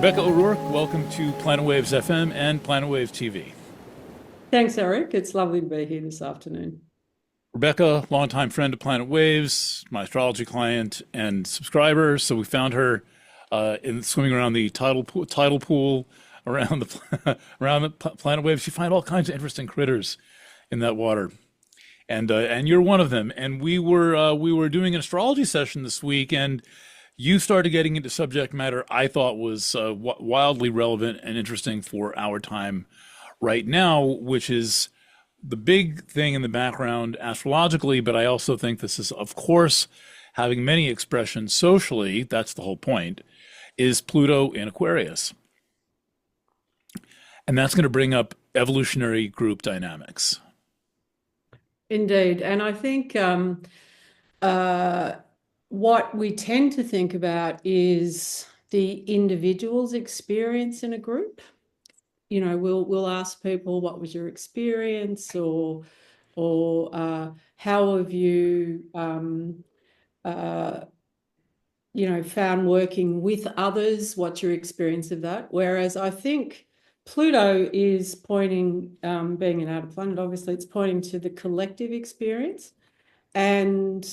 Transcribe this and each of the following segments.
Rebekah O'Rourke, welcome to Planet Waves FM and Planet Waves TV. Thanks, Eric. It's lovely to be here this afternoon. Rebekah, longtime friend of Planet Waves, my astrology client and subscriber. So we found her in swimming around the tidal pool around the Planet Waves. You find all kinds of interesting critters in that water, and you're one of them. And we were doing an astrology session this week, and you started getting into subject matter I thought was wildly relevant and interesting for our time right now, which is the big thing in the background astrologically, but I also think this is, of course, having many expressions socially, that's the whole point, is Pluto in Aquarius. And that's going to bring up evolutionary group dynamics. Indeed. And I think what we tend to think about is the individual's experience in a group. You know, we'll ask people, what was your experience, or how have you found working with others? What's your experience of that? Whereas I think Pluto is pointing, being an outer planet, obviously it's pointing to the collective experience. And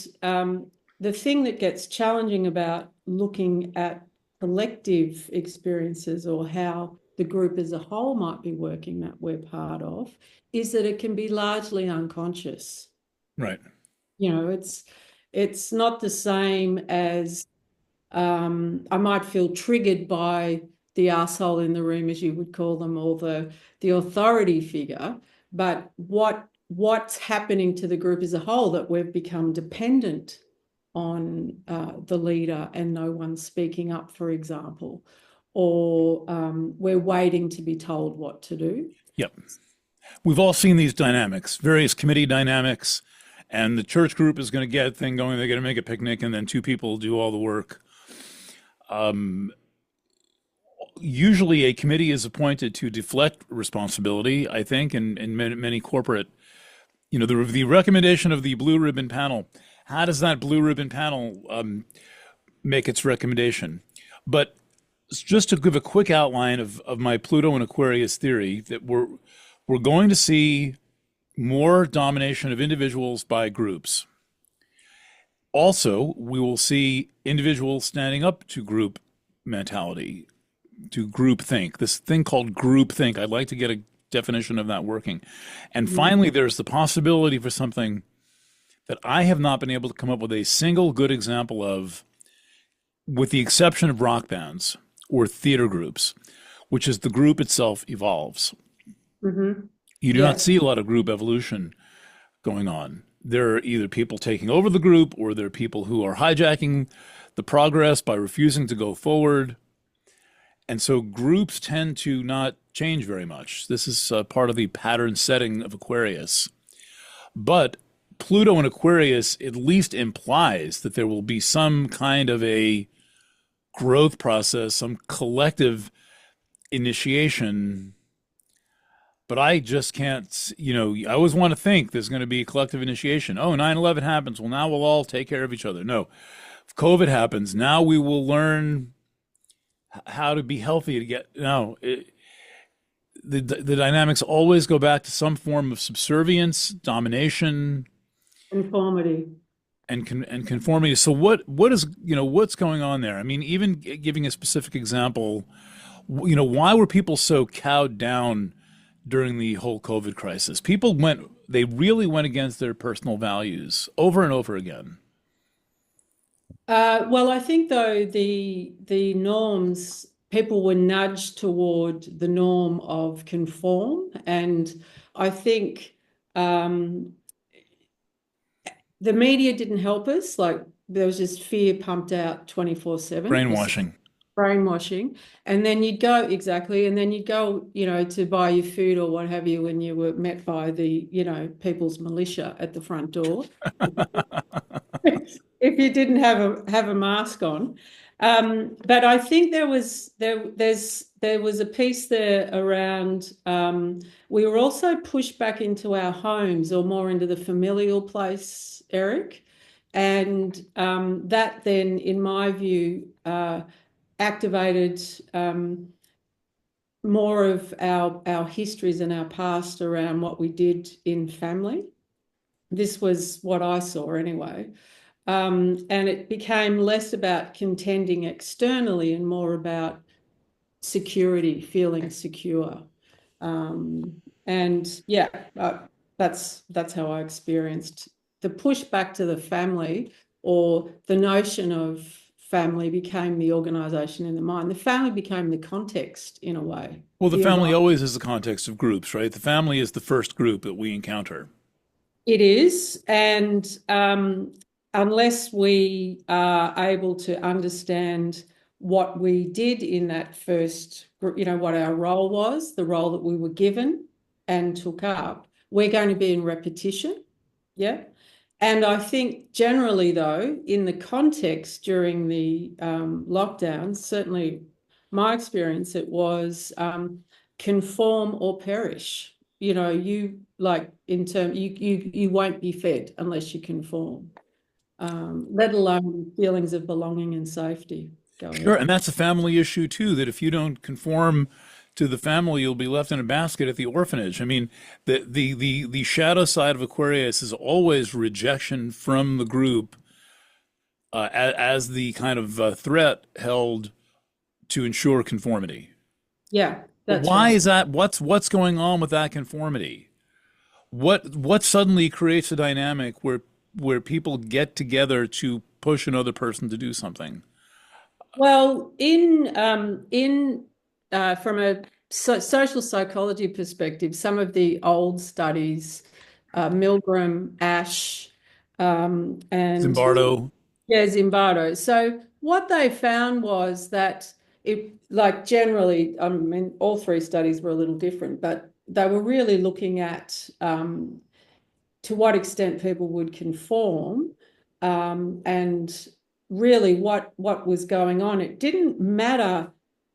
the thing that gets challenging about looking at collective experiences, or how the group as a whole might be working that we're part of, is that it can be largely unconscious. Right. You know, it's not the same as I might feel triggered by the arsehole in the room, as you would call them, or the authority figure, but what's happening to the group as a whole, that we've become dependent on the leader and no one's speaking up, for example, or we're waiting to be told what to do. Yep. We've all seen these dynamics, various committee dynamics, and the church group is going to get a thing going. They're going to make a picnic, and then two people do all the work. Usually a committee is appointed to deflect responsibility, I think, in many corporate, the recommendation of the blue ribbon panel. How does that blue ribbon panel make its recommendation? But just to give a quick outline of my Pluto and Aquarius theory, that we're going to see more domination of individuals by groups. Also, we will see individuals standing up to group mentality, to group think, this thing called group think. I'd like to get a definition of that working. And finally, there's the possibility for something that I have not been able to come up with a single good example of, with the exception of rock bands or theater groups, which is the group itself evolves. Mm-hmm. You do not see a lot of group evolution going on. There are either people taking over the group, or there are people who are hijacking the progress by refusing to go forward. And so groups tend to not change very much. This is part of the pattern setting of Aquarius. But Pluto in Aquarius at least implies that there will be some kind of a growth process, some collective initiation. But I just can't, I always want to think there's going to be a collective initiation. Oh, 9/11 happens. Well, now we'll all take care of each other. No. If COVID happens, now we will learn how to be healthy to get, the dynamics always go back to some form of subservience, domination, Conformity. and conformity. So what is, what's going on there? I mean, even giving a specific example, why were people so cowed down during the whole COVID crisis? They really went against their personal values over and over again. Well, I think, though, the norms, people were nudged toward the norm of conform, and I think the media didn't help us. Like, there was just fear pumped out 24/7. Brainwashing. And then you'd go, exactly, and then you'd go, to buy your food or what have you, and you were met by the, people's militia at the front door. If you didn't have a mask on. But I think there was a piece there around, we were also pushed back into our homes, or more into the familial place, Eric. And that then, in my view, activated more of our histories and our past around what we did in family. This was what I saw anyway. And it became less about contending externally and more about security, feeling secure. And yeah, that's how I experienced the push back to the family, or the notion of family became the organization in the mind. The family became the context in a way. Well, the The family environment. always is the context of groups, right? The family is the first group that we encounter. It is, and unless we are able to understand what we did in that first group, what our role was, the role that we were given and took up, we're going to be in repetition. Yeah. And I think generally, though, in the context during the lockdown, certainly my experience, it was conform or perish. You like in term, you won't be fed unless you conform, let alone feelings of belonging and safety. Go Sure, ahead. and that's a family issue too, that if you don't conform to the family, you'll be left in a basket at the orphanage. I mean, the shadow side of Aquarius is always rejection from the group as the kind of threat held to ensure conformity. Yeah, But that's why right. is that? What's going on with that conformity? What suddenly creates a dynamic where people get together to push another person to do something? Well, in from a social psychology perspective, some of the old studies, Milgram, Ash, and Zimbardo. yeah, Zimbardo. So what they found was that it, like generally, I mean, all three studies were a little different, but they were really looking at to what extent people would conform, and really what was going on. It didn't matter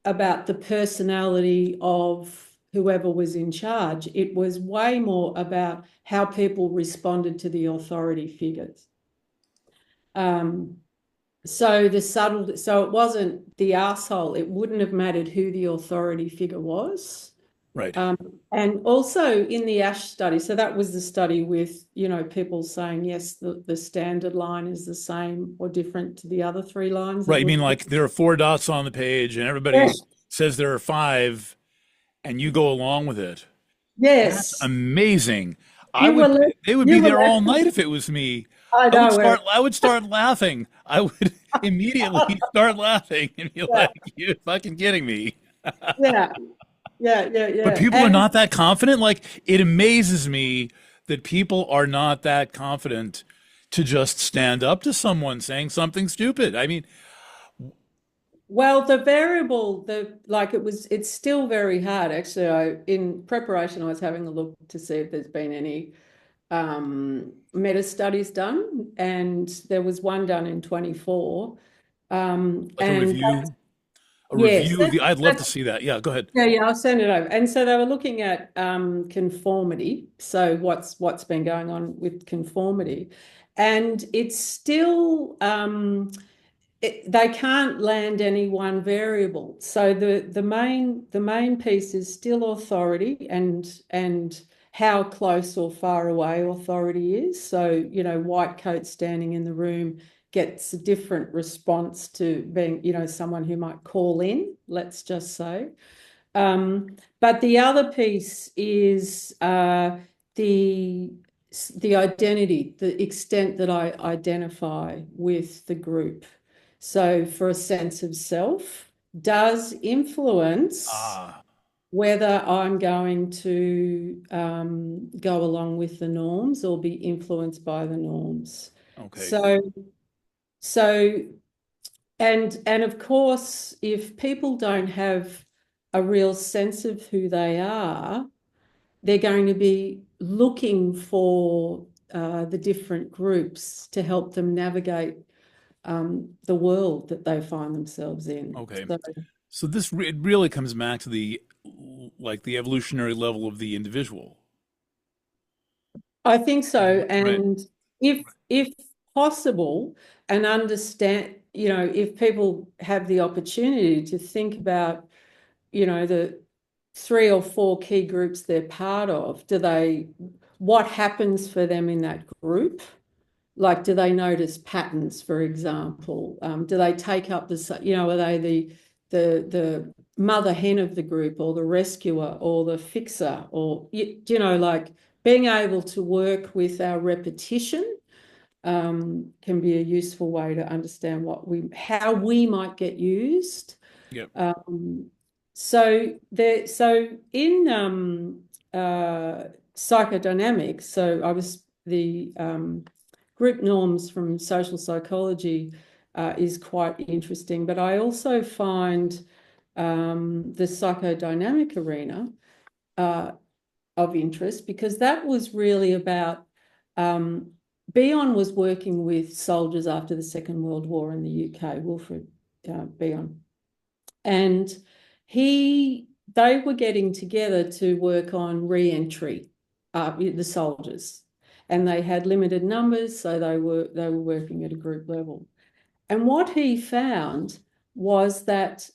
about the personality of whoever was in charge. It was way more about how people responded to the authority figures. Um, so it wasn't the asshole. It wouldn't have mattered who the authority figure was. Right. Um, and also in the ASH study, so that was the study with, people saying, yes, the standard line is the same or different to the other three lines that Right. I were. mean, like there are four dots on the page and everybody Yes. says there are five and you go along with it. That's Yes. amazing. I You were would, left, they would be you were there all left. night if it was me. I know where. I would start laughing. I would immediately start laughing and be Yeah, like, you're fucking kidding me. yeah, yeah, yeah, But yeah. people are not that confident. Like, it amazes me that people are not that confident to just stand up to someone saying something stupid. I mean, Well, the variable, it's still very hard. Actually, in preparation, I was having a look to see if there's been any meta studies done, and there was one done in 24. like And a yes, review of the, I'd love to that's see that. Yeah, go ahead. yeah, yeah, I'll send it over. And so they were looking at conformity. So what's been going on with conformity, and it's still they can't land any one variable. So the main piece is still authority, and how close or far away authority is. So, white coat standing in the room gets a different response to being, someone who might call in, let's just say. But the other piece is the the identity, the extent that I identify with the group. So for a sense of self, does influence Ah, whether I'm going to go along with the norms or be influenced by the norms. okay. So, so and of course, if people don't have a real sense of who they are, they're going to be looking for the different groups to help them navigate the world that they find themselves in. Okay. So So it really comes back to the evolutionary level of the individual, I think so. right? And if possible, and understand, if people have the opportunity to think about, the 3 or 4 key groups they're part of, what happens for them in that group? Like, do they notice patterns, for example? Do they take up are they the mother hen of the group, or the rescuer, or the fixer, or, like being able to work with our repetition can be a useful way to understand how we might get used. Yep. So in psychodynamics, so I was the group norms from social psychology is quite interesting, but I also find the psychodynamic arena of interest, because that was really about Bion was working with soldiers after the Second World War in the UK, Wilfred Bion, and they were getting together to work on re-entry, the soldiers, and they had limited numbers, so they were working at a group level. And what he found was that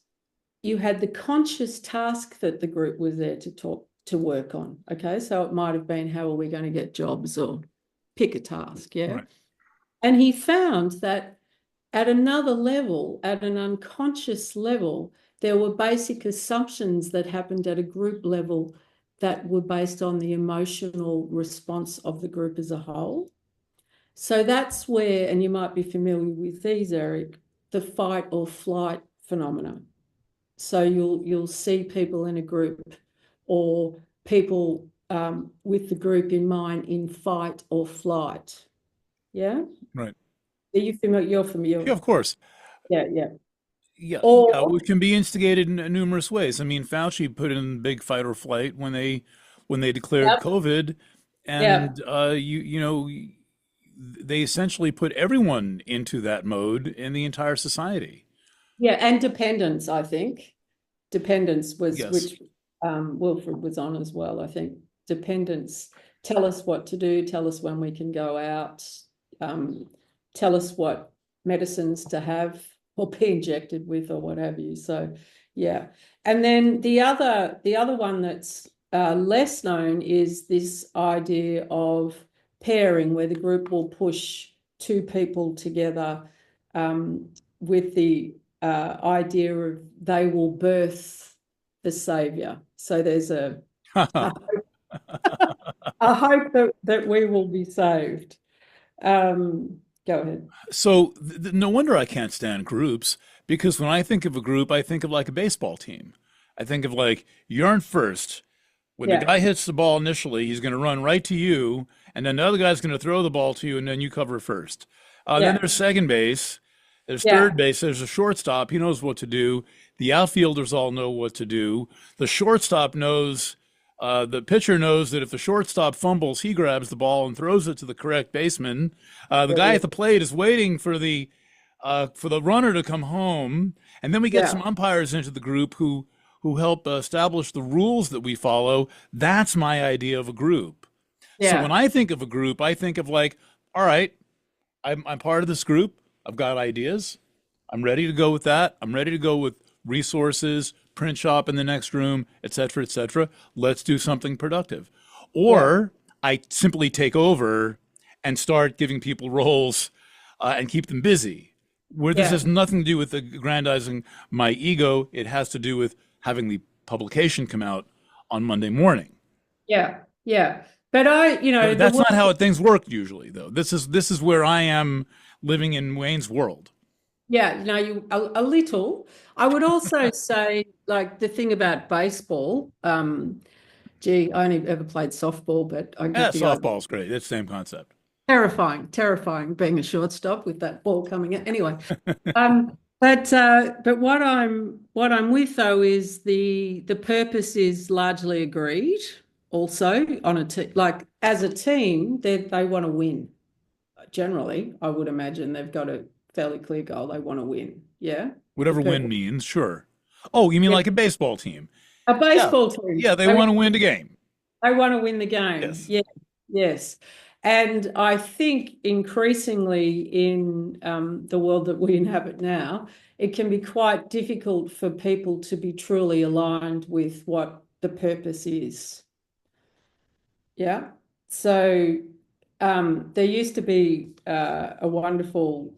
you had the conscious task that the group was there to work on. Okay, so it might have been, how are we going to get jobs, or pick a task, yeah. Right. And he found that at another level, at an unconscious level, there were basic assumptions that happened at a group level that were based on the emotional response of the group as a whole. So that's where, and you might be familiar with these, Eric, the fight or flight phenomena. So you'll see people in a group, or people with the group in mind, in fight or flight. Yeah? Right. Are you familiar? You're familiar? Yeah, of course. Yeah, yeah. Yeah, Or it can be instigated in numerous ways. I mean, Fauci put in big fight or flight when they declared Yep. COVID, Yeah, and they essentially put everyone into that mode in the entire society. yeah, and dependence, I think. Dependence was, Yes. which Wilfred was on as well, I think. Dependence. Tell us what to do, tell us when we can go out, tell us what medicines to have or be injected with, or what have you. So yeah. And then the other one that's less known is this idea of pairing, where the group will push 2 people together with the idea of they will birth the savior. So there's a, a hope that we will be saved. Go ahead. So no wonder I can't stand groups, because when I think of a group, I think of like a baseball team. I think of like, you're in first. When the Yeah, guy hits the ball initially, he's going to run right to you, and then the other guy's going to throw the ball to you, and then you cover first. Then yeah, there's second base, there's third yeah, base, there's a shortstop. He knows what to do. The outfielders all know what to do. The shortstop knows, the pitcher knows that if the shortstop fumbles, he grabs the ball and throws it to the correct baseman. The guy yeah, at the plate is waiting for the runner to come home, and then we get yeah, some umpires into the group who help establish the rules that we follow. That's my idea of a group. So when yeah, I think of a group, I think of like, all right, I'm part of this group. I've got ideas. I'm ready to go with that. I'm ready to go with resources, print shop in the next room, et cetera, et cetera. Let's do something productive. yeah, Or I simply take over and start giving people roles and keep them busy. Where this yeah, has nothing to do with aggrandizing my ego, it has to do with having the publication come out on Monday morning. yeah, yeah. But the That's work, not how things work usually, though. This is where I am living in Wayne's world. yeah, a little. I would also say, like, the thing about baseball, gee, I only ever played softball, but I get the idea. Softball's great. It's the same concept. Terrifying being a shortstop with that ball coming in. Anyway, but what I'm with, though, is the purpose is largely agreed. Also, on a like, as a team, they want to win. Generally, I would imagine they've got a fairly clear goal. They want to win. Yeah, the Whatever win purpose. means, sure. Oh, you mean Yeah. like a baseball team? A Yeah. baseball team. Yeah, they want to win the game. They want to win the game. Yes. Yeah, yes. And I think increasingly in the world that we inhabit now, it can be quite difficult for people to be truly aligned with what the purpose is. Yeah. So there used to be a wonderful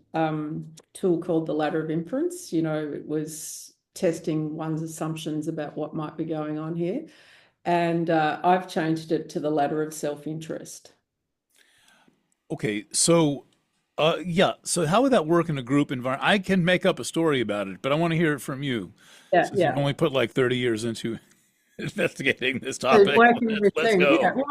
tool called the ladder of inference. It was testing one's assumptions about what might be going on here. And I've changed it to the ladder of self-interest. Okay, so yeah, so how would that work in a group environment? I can make up a story about it, but I want to hear it from you Yeah, since you've yeah. only put like 30 years into investigating this So topic. working with Let's teams, yeah. go.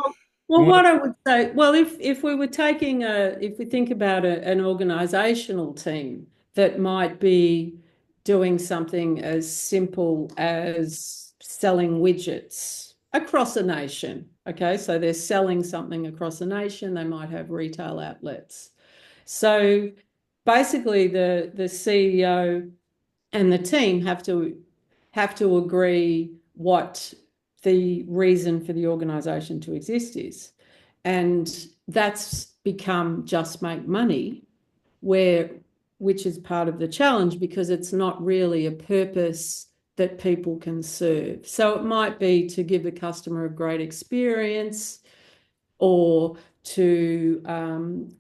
Well, We want what I would say, well, if we were taking if we think about an organizational team that might be doing something as simple as selling widgets across a nation. Okay, so they're selling something across a nation. They might have retail outlets. So basically, the CEO and the team have to agree what the reason for the organization to exist is. And that's become just make money, which is part of the challenge because it's not really a purpose that people can serve. So it might be to give the customer a great experience, or to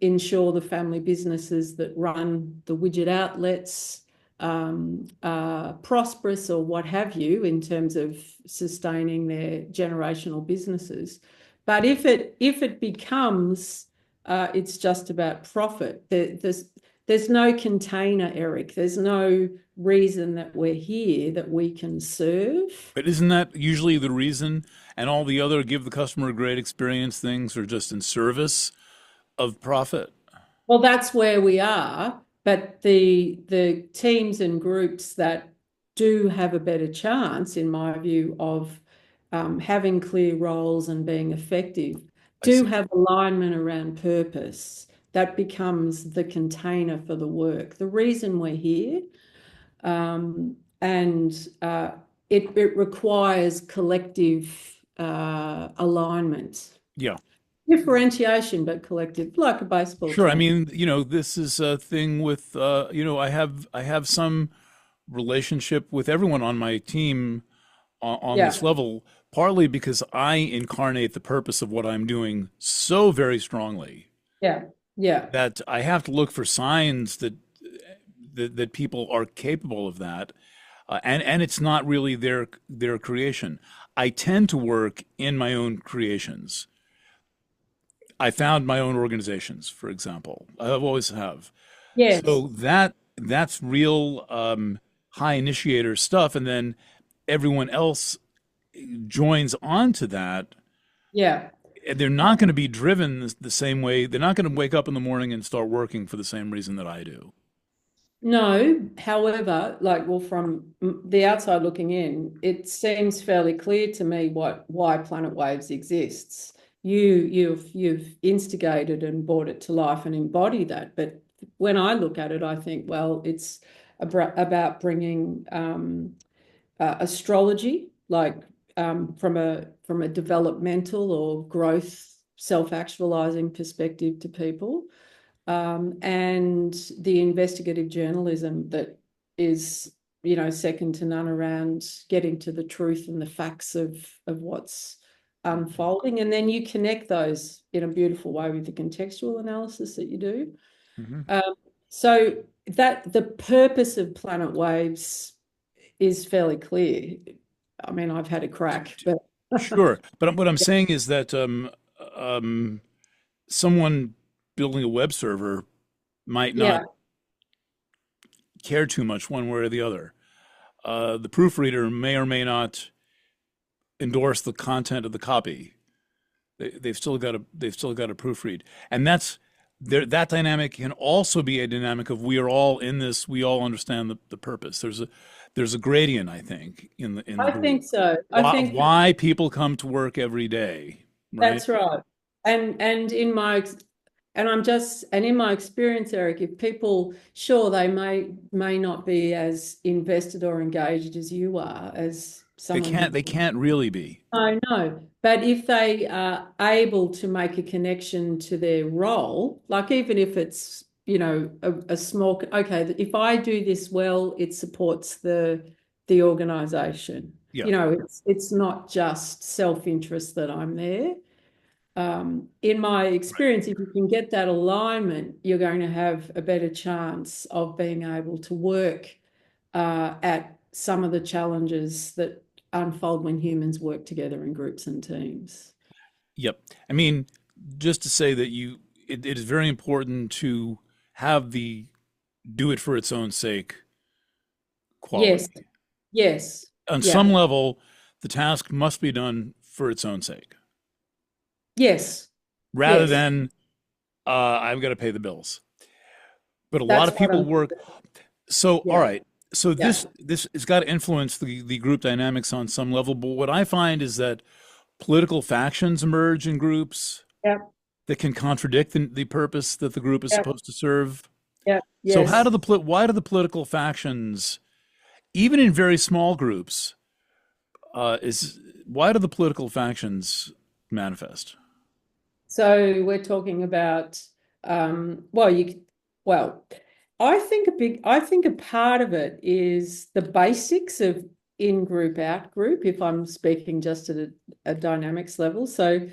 ensure the family businesses that run the widget outlets are prosperous, or what have you, in terms of sustaining their generational businesses. But if it becomes it's just about profit, there's no container, Eric. There's no reason that we're here that we can serve. But isn't that usually the reason? And all the other give the customer a great experience things are just in service of profit. Well, that's where we are, but the teams and groups that do have a better chance, in my view, of having clear roles and being effective, I do see. have alignment around purpose. That becomes the container for the work, the reason we're here, and it requires collective alignment, Yeah. differentiation, but collective, like a baseball Sure. I team. mean, this is a thing with I have some relationship with everyone on my team on this Yeah. level, partly because I incarnate the purpose of what I'm doing so very strongly Yeah, yeah, that I have to look for signs that people are capable of that, and it's not really their creation. I tend to work in my own creations. I found my own organizations, for example. I always have. yes, So that's real high initiator stuff, and then everyone else joins onto that. yeah. And they're not going to be driven the same way. They're not going to wake up in the morning and start working for the same reason that I do. No, however, like, well, from the outside looking in, it seems fairly clear to me why Planet Waves exists. You've instigated and brought it to life and embody that. But when I look at it, I think, well, it's about bringing astrology, like from a developmental or growth, self-actualizing perspective to people, and the investigative journalism that is, second to none around getting to the truth and the facts of what's unfolding, and then you connect those in a beautiful way with the contextual analysis that you do. Hmm. Um, so that the purpose of Planet Waves is fairly clear. I mean, I've had a crack, but Sure, but what I'm saying is that um, someone building a web server might not yeah, care too much one way or the other. The proofreader may or may not endorse the content of the copy. They've still got to proofread, and that dynamic can also be a dynamic of we are all in this. We all understand the purpose. There's a gradient, I think, in the I group. think so. I think Why people come to work every day, right? that's right. And in my experience, Eric, if people, sure, they may not be as invested or engaged as you are, as someone who. They can't really be. I know, but if they are able to make a connection to their role, like even if it's, a small, okay, if I do this well, it supports the organization. Yeah. It's not just self-interest that I'm there. In my Right. experience, if you can get that alignment, you're going to have a better chance of being able to work at some of the challenges that unfold when humans work together in groups and teams. Yep. I mean, just to say that it is very important to have the do it for its own sake Yes, quality. yes, On yeah, some level, the task must be done for its own sake, yes, rather yes. than I've got to pay the bills. But a lot That's of what people I'm, work. So, all yeah, right. So yeah, this has got to influence the group dynamics on some level. But what I find is that political factions emerge in groups yeah, that can contradict the purpose that the group is yeah, supposed to serve. yeah, So yes. why do the political factions, even in very small groups, is why do the political factions manifest? So we're talking about, well, well, I think a part of it is the basics of in group, out group, if I'm speaking just at a dynamics level. So,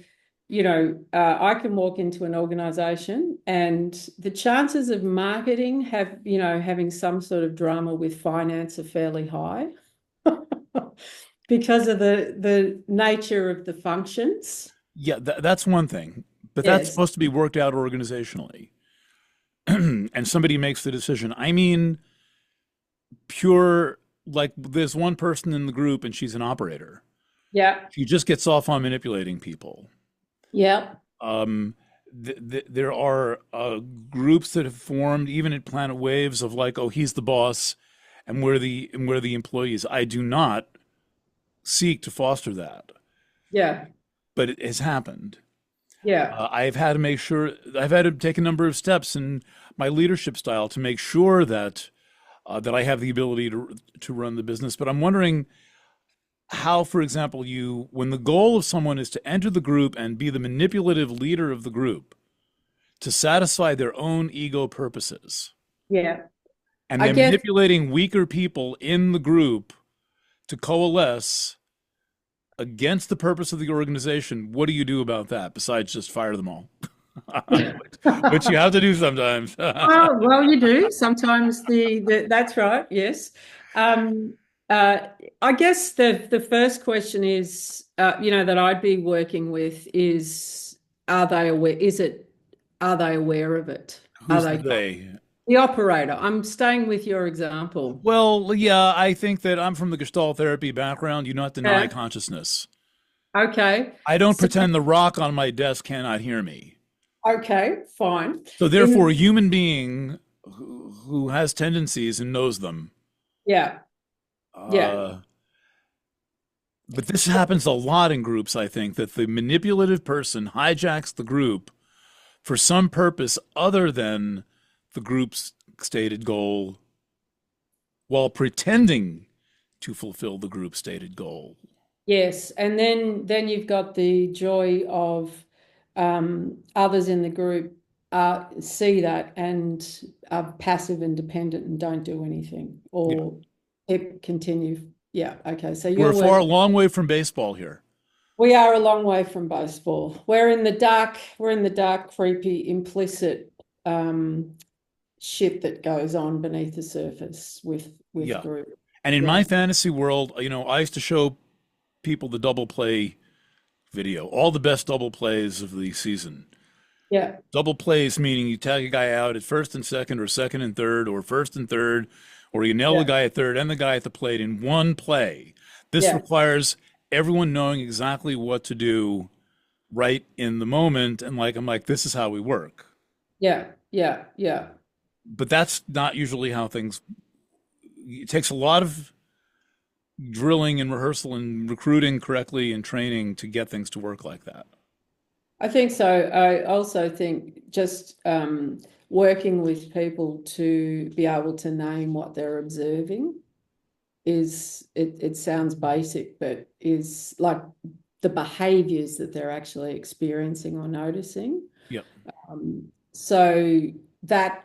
I can walk into an organization and the chances of marketing having some sort of drama with finance are fairly high because of the nature of the functions. Yeah, that's one thing, but that's Yes. supposed to be worked out organizationally, and somebody makes the decision. I mean, pure like there's one person in the group and she's an operator. Yeah. She just gets off on manipulating people. Yeah. Um, there are groups that have formed even at Planet Waves of like, oh, he's the boss, and we're the employees. I do not seek to foster that, Yeah. but it has happened. Yeah. I've had to take a number of steps in my leadership style to make sure that I have the ability to run the business. But I'm wondering how, for example, when the goal of someone is to enter the group and be the manipulative leader of the group to satisfy their own ego purposes, Yeah. and I they're guess manipulating weaker people in the group to coalesce against the purpose of the organization, what do you do about that besides just fire them all? Which you have to do sometimes. well, you do. Sometimes that's right, yes. Um, uh, I guess the first question is, that I'd be working with is, are they aware? Are they aware of it? Are Who's the they they? the operator? I'm staying with your example. Well, yeah, I think that I'm from the Gestalt therapy background. You not deny Yeah. consciousness. Okay. I don't So, pretend the rock on my desk cannot hear me. okay, fine. So In therefore, a human being who has tendencies and knows them. Yeah, yeah. Uh, but this happens a lot in groups, I think, that the manipulative person hijacks the group for some purpose other than the group's stated goal while pretending to fulfill the group's stated goal. Yes, and then you've got the joy of others in the group see that and are passive and dependent and don't do anything Yeah. or continue. Yeah, okay. So We're you're far a working. long way from baseball here. We are a long way from baseball. We're in the dark. We're in the dark, creepy, implicit shit that goes on beneath the surface with Yeah. group. And in Yeah, my fantasy world, I used to show people the double play video, all the best double plays of the season. yeah, Double plays meaning you tag a guy out at first and second, or second and third, or first and third, or you nail the yeah, guy at third and the guy at the plate in one play. This yeah, requires everyone knowing exactly what to do right in the moment. And like, I'm like, this is how we work. yeah, yeah, yeah. But that's not usually how things, it takes a lot of drilling and rehearsal and recruiting correctly and training to get things to work like that. I think so. I also think just working with people to be able to name what they're observing it sounds basic, but is like the behaviors that they're actually experiencing or noticing. Yep. So that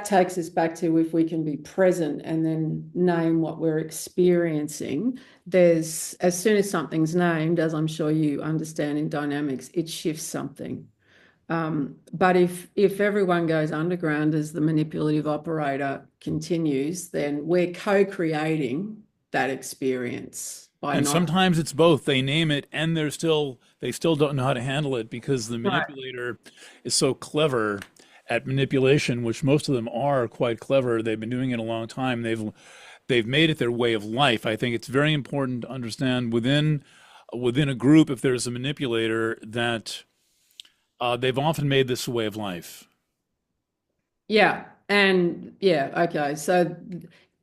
takes us back to, if we can be present and then name what we're experiencing, there's, as soon as something's named, as I'm sure you understand in dynamics, it shifts something. But if everyone goes underground as the manipulative operator continues, then we're co-creating that experience by And not. sometimes it's both. They name it and they still don't know how to handle it because the Right. manipulator is so clever at manipulation, which most of them are quite clever. They've been doing it a long time. They've made it their way of life. I think it's very important to understand within a group, if there's a manipulator, that they've often made this a way of life. Yeah. And yeah, okay. So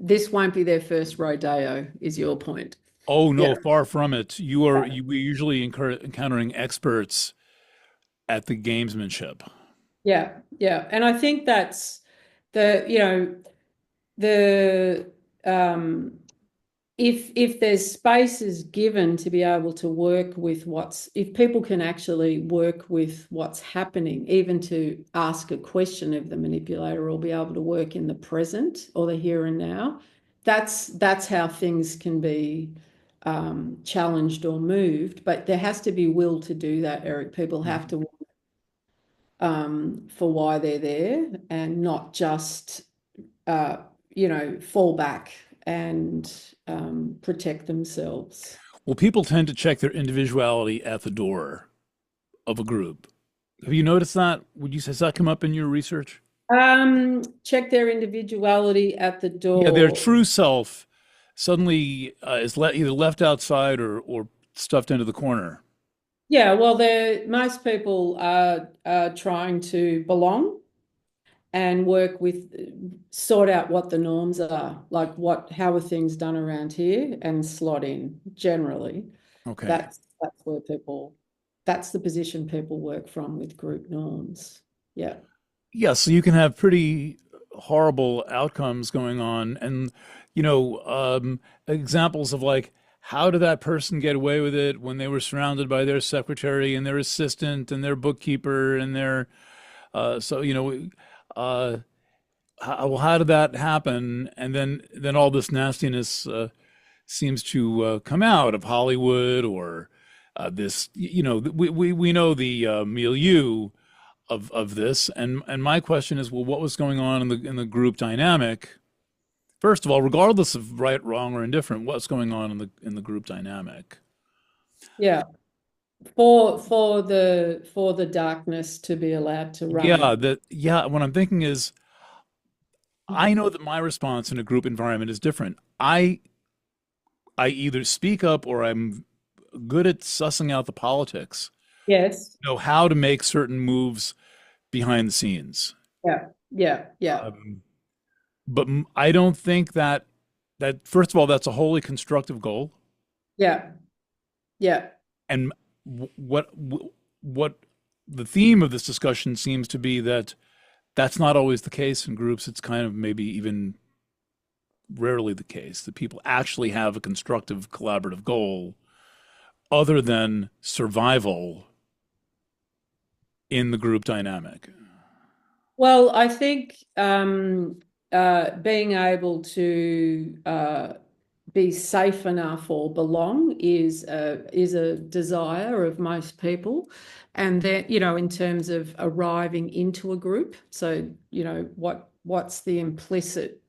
this won't be their first rodeo, is your point. Oh Yeah. no, far from it. We're usually encountering experts at the gamesmanship. Yeah. Yeah. And I think that's the if there's spaces given to be able to work with if people can actually work with what's happening, even to ask a question of the manipulator or be able to work in the present or the here and now, that's how things can be challenged or moved. But there has to be will to do that, Eric. People have Mhm. to for why they're there, and not just uh, fall back and protect themselves. Well, people tend to check their individuality at the door of a group. Have you noticed that? Has that come up in your research? Check their individuality at the Yeah, their door. true self suddenly either left outside or stuffed into the corner. Yeah, well, most people are trying to belong and work with, sort out what the norms are, like how are things done around here, and slot in generally. Okay. That's where that's the position people work from with group norms. Yeah. Yeah, so you can have pretty horrible outcomes going on, and examples of like how did that person get away with it when they were surrounded by their secretary and their assistant and their bookkeeper and their uh, how did that happen? And then all this nastiness seems to come out of Hollywood or this, we know the milieu of this, and my question is, well, what was going on in the group dynamic? First of all, regardless of right, wrong, or indifferent, what's going on in the group dynamic? Yeah. For the darkness to be allowed to run. What I'm thinking is, I know that my response in a group environment is different. I either speak up or I'm good at sussing out the politics, Yes. know how to make certain moves behind the scenes. Yeah. Yeah. Yeah. Um, but I don't think that first of all, that's a wholly constructive goal. Yeah. Yeah. And what the theme of this discussion seems to be that that's not always the case in groups. It's kind of maybe even rarely the case that people actually have a constructive collaborative goal other than survival in the group dynamic. Well, I think being able to be safe enough or belong is a desire of most people, and that, in terms of arriving into a group. So, what's the implicit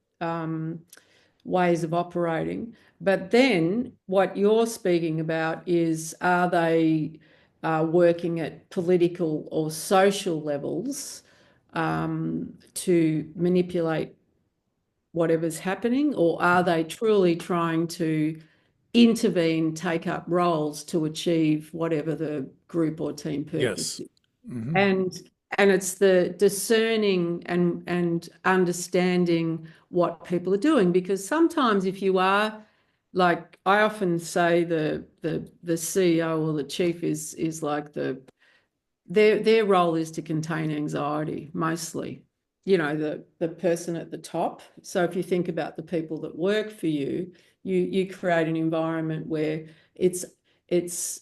ways of operating? But then what you're speaking about is, are they working at political or social levels to manipulate whatever's happening, or are they truly trying to intervene, take up roles to achieve whatever the group or team purpose Yes. is? Hmm. And and it's the discerning and understanding what people are doing, because sometimes if you are, like I often say, the CEO or the chief is like their role is to contain anxiety mostly. the person at the top. So if you think about the people that work for you, you create an environment where it's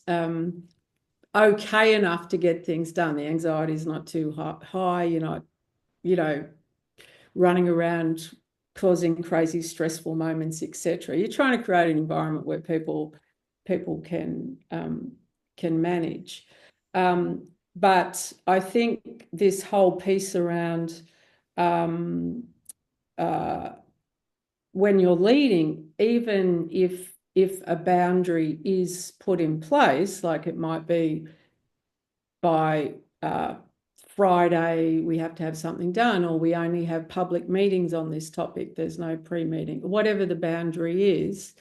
okay enough to get things done. The anxiety is not too high. You're not, you know, running around causing crazy stressful moments, etc. You're trying to create an environment where people can manage. But I think this whole piece around um, uh, when you're leading, even if a boundary is put in place, like it might be by Friday, we have to have something done, or we only have public meetings on this topic, there's no pre-meeting, whatever the boundary is,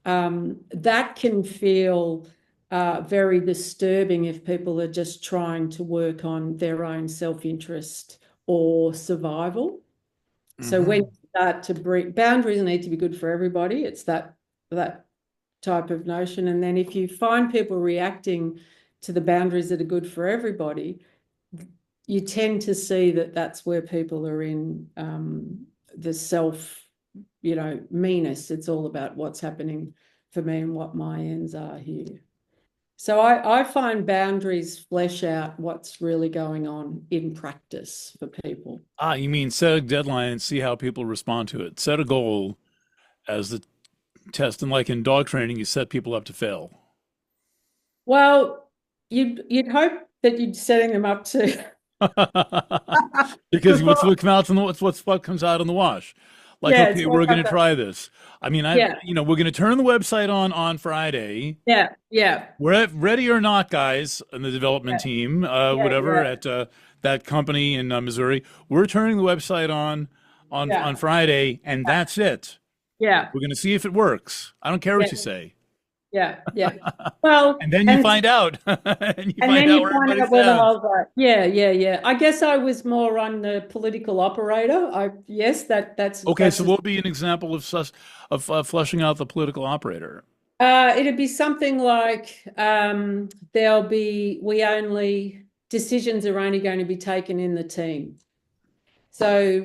that can feel very disturbing if people are just trying to work on their own self-interest or survival. So when you start to bring boundaries need to be good for everybody, it's that type of notion. And then if you find people reacting to the boundaries that are good for everybody, you tend to see that that's where people are in the self, meanness. It's all about what's happening for me and what my ends are here. So I find boundaries flesh out what's really going on in practice for people. Ah, you mean set a deadline and see how people respond to it. Set a goal as the test. And like in dog training, you set people up to fail. Well, you'd hope that you'd setting them up to Because what's perform. what comes out in the what comes out in the wash. Like, Yeah, okay, it's what we're going to happens. try this. I mean, Yeah, we're going to turn the website on Friday. yeah, yeah, We're ready or not, guys, in the development yeah, team, yeah, whatever yeah, at that company in Missouri. We're turning the website on yeah, Friday, and that's it. yeah, We're going to see if it works. I don't care what yeah, you say. yeah, yeah. Well, And then you and find out, and you and find then out you where find everybody out where the stands. holes are. Yeah, yeah, yeah. I guess I was more on the political operator. Yes, Okay, that's so a, what would be an example of fleshing out the political operator? it'd be something like we only decisions are only going to be taken in the team. So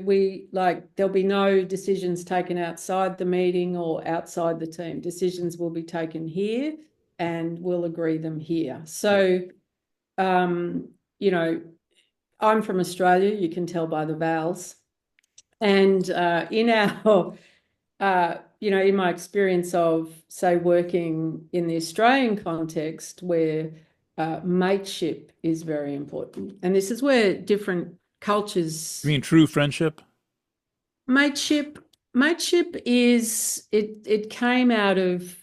there'll be no decisions taken outside the meeting or outside the team. Decisions will be taken here and we'll agree them here. So, um, you know, I'm from Australia, you can tell by the vowels. And in our, in my experience of, say, working in the Australian context where mateship is very important. And this is where different You cultures mean true friendship? Mateship, mateship is it came out of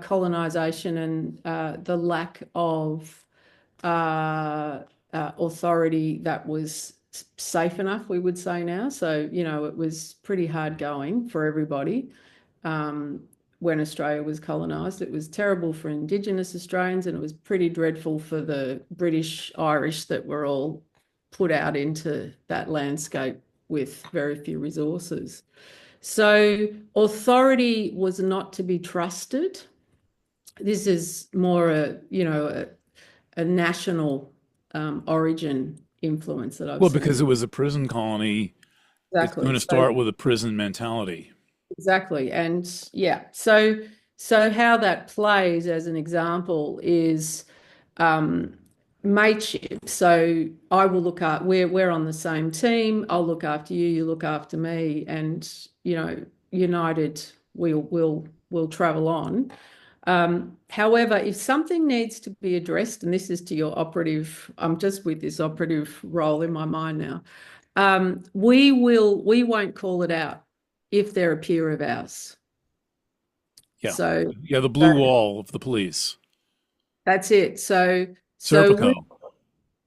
colonization and the lack of authority that was safe enough, we would say now. So, it was pretty hard going for everybody when Australia was colonized. It was terrible for Indigenous Australians and it was pretty dreadful for the British Irish that were all put out into that landscape with very few resources. So authority was not to be trusted. This is more a national origin influence that I've Well, because seen. it was a prison colony, it's going Exactly. to So start with a prison mentality. exactly. And yeah, so how that plays as an example is um, mateship. So I will look up, we're on the same team. I'll look after you, you look after me, and united we'll travel on. However, if something needs to be addressed, and this is to your operative, I'm just with this operative role in my mind now. We won't call it out if they're a peer of ours. Yeah. So Yeah, the blue that, wall of the police. that's it. So Serpico.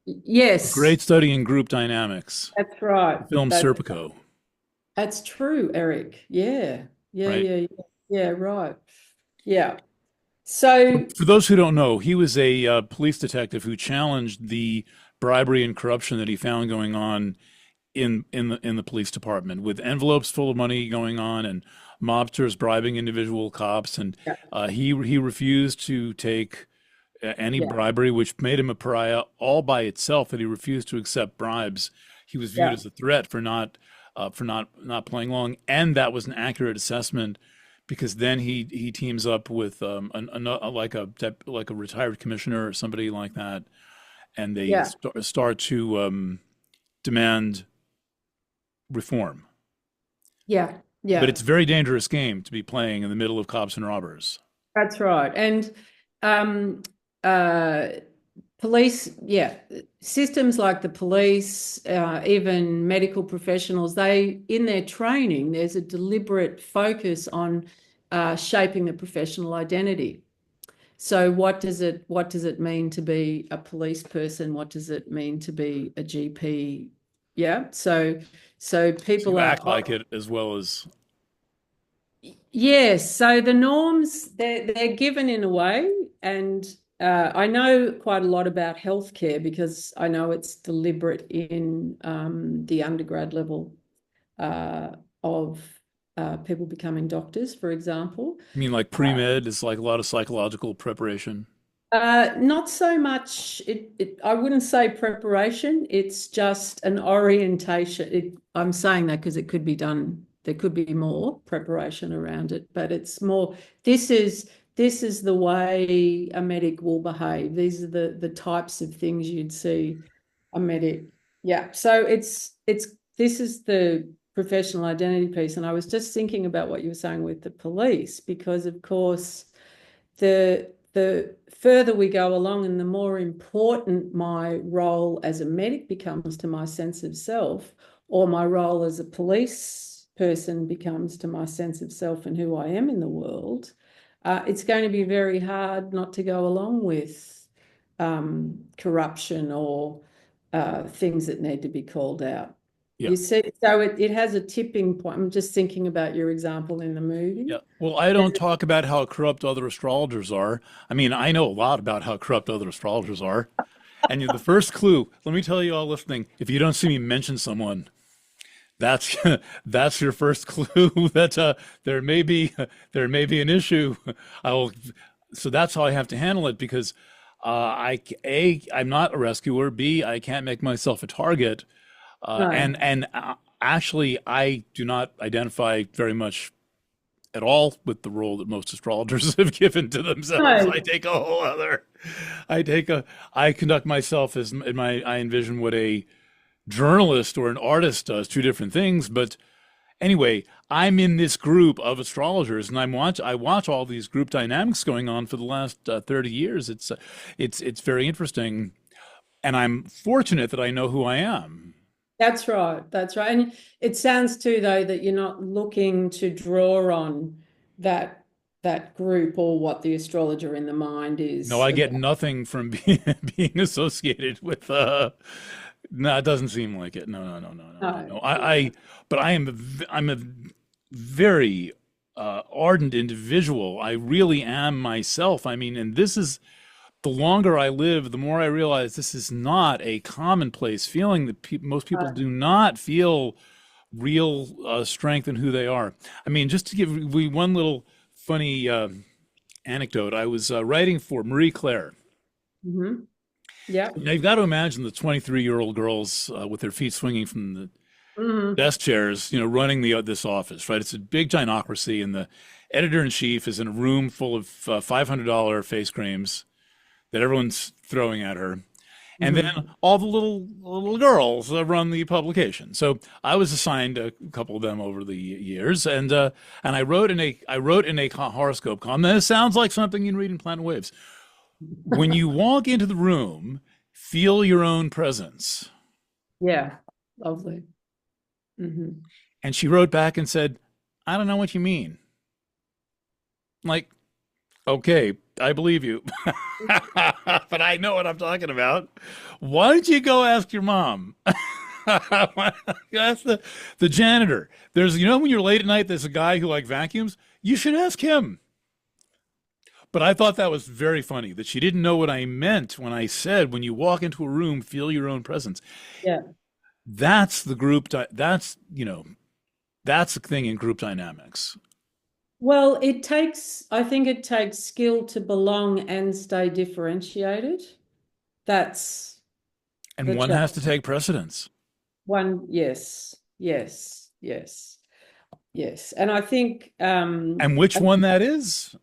A yes, great study in group dynamics. that's right. The film Serpico, That's true, Eric. Yeah. Yeah, right? yeah, yeah. Yeah, right. Yeah. So For those who don't know, he was a police detective who challenged the bribery and corruption that he found going on in the police department, with envelopes full of money going on and mobsters bribing individual cops, and yeah, he refused to take any yeah, bribery, which made him a pariah all by itself. That he refused to accept bribes. He was viewed Yeah. as a threat for not playing long, and that was an accurate assessment because then he teams up with like a retired commissioner or somebody like that, and they Yeah. start to demand reform. Yeah. But Yeah. it's a very dangerous game to be playing in the middle of cops and robbers. That's right. And um, uh, police, yeah, systems like the police, even medical professionals, they, in their training, there's a deliberate focus on shaping the professional identity. So what does it mean to be a police person? What does it mean to be a GP? Yeah. So So you people act are, like it as well as yes, so the norms they're given in a way, and I know quite a lot about healthcare because I know it's deliberate in the undergrad level of people becoming doctors, for example. I mean, like pre-med is like a lot of psychological preparation. Not so much. I wouldn't say preparation. It's just an orientation. I'm saying that because it could be done. There could be more preparation around it, but it's more. This is this is the way a medic will behave. These are the types of things you'd see a medic. Yeah. So it's this is the professional identity piece, and I was just thinking about what you were saying with the police because, of course, the further we go along and the more important my role as a medic becomes to my sense of self, or my role as a police person becomes to my sense of self and who I am in the world, it's going to be very hard not to go along with corruption or things that need to be called out. Yeah. You see, so it has a tipping point. I'm just thinking about your example in the movie. Yeah. Well, I don't talk about how corrupt other astrologers are. I mean, I know a lot about how corrupt other astrologers are. And the first clue, let me tell you all listening, if you don't see me mention someone, that's that's your first clue that there may be there may be an issue. I will so that's how I have to handle it because I'm not a rescuer. B, I can't make myself a target. No, Actually, I do not identify very much at all with the role that most astrologers have given to themselves. no, I take a whole other. I take a. I conduct myself as in my. I envision what a journalist or an artist does. Two different things. But anyway, I'm in this group of astrologers, and I watch all these group dynamics going on for the last 30 years. It's very interesting, and I'm fortunate that I know who I am. that's right. That's right. And it sounds too, though, that you're not looking to draw on that that group or what the astrologer in the mind No, is I get about. nothing from being associated with no, it doesn't seem like it. No, no, no, no, no, no, No, no. no. But I'm a very ardent individual. I really am myself. I mean, and this is the longer I live, the more I realize this is not a commonplace feeling that most people do not feel real strength in who they are. I mean, just to give we one little funny anecdote, I was writing for Marie Claire. Mm-hmm. Yeah. Now you've got to imagine the 23-year-old girls with their feet swinging from the Mm-hmm. desk chairs, running this office, right? It's a big gynocracy, and the editor in chief is in a room full of $500 face creams that everyone's throwing at her. And Mm-hmm. then all the little girls run the publication. So I was assigned a couple of them over the years, and I wrote in a horoscope column. This sounds like something you can read in Planet Waves. When you walk into the room, feel your own presence. Yeah. Lovely. Mm-hmm. And she wrote back and said, "I don't know what you mean." I'm like, okay, I believe you, but I know what I'm talking about. Why don't you go ask your mom? Ask the janitor. There's, when you're late at night, there's a guy who like vacuums. You should ask him. But I thought that was very funny that she didn't know what I meant when I said, when you walk into a room, feel your own presence. Yeah. That's the group. That's the thing in group dynamics. Well, I think it takes skill to belong and stay differentiated. That's And the one challenge. has to take precedence. one, yes, yes, yes, yes. And I think, And which one that is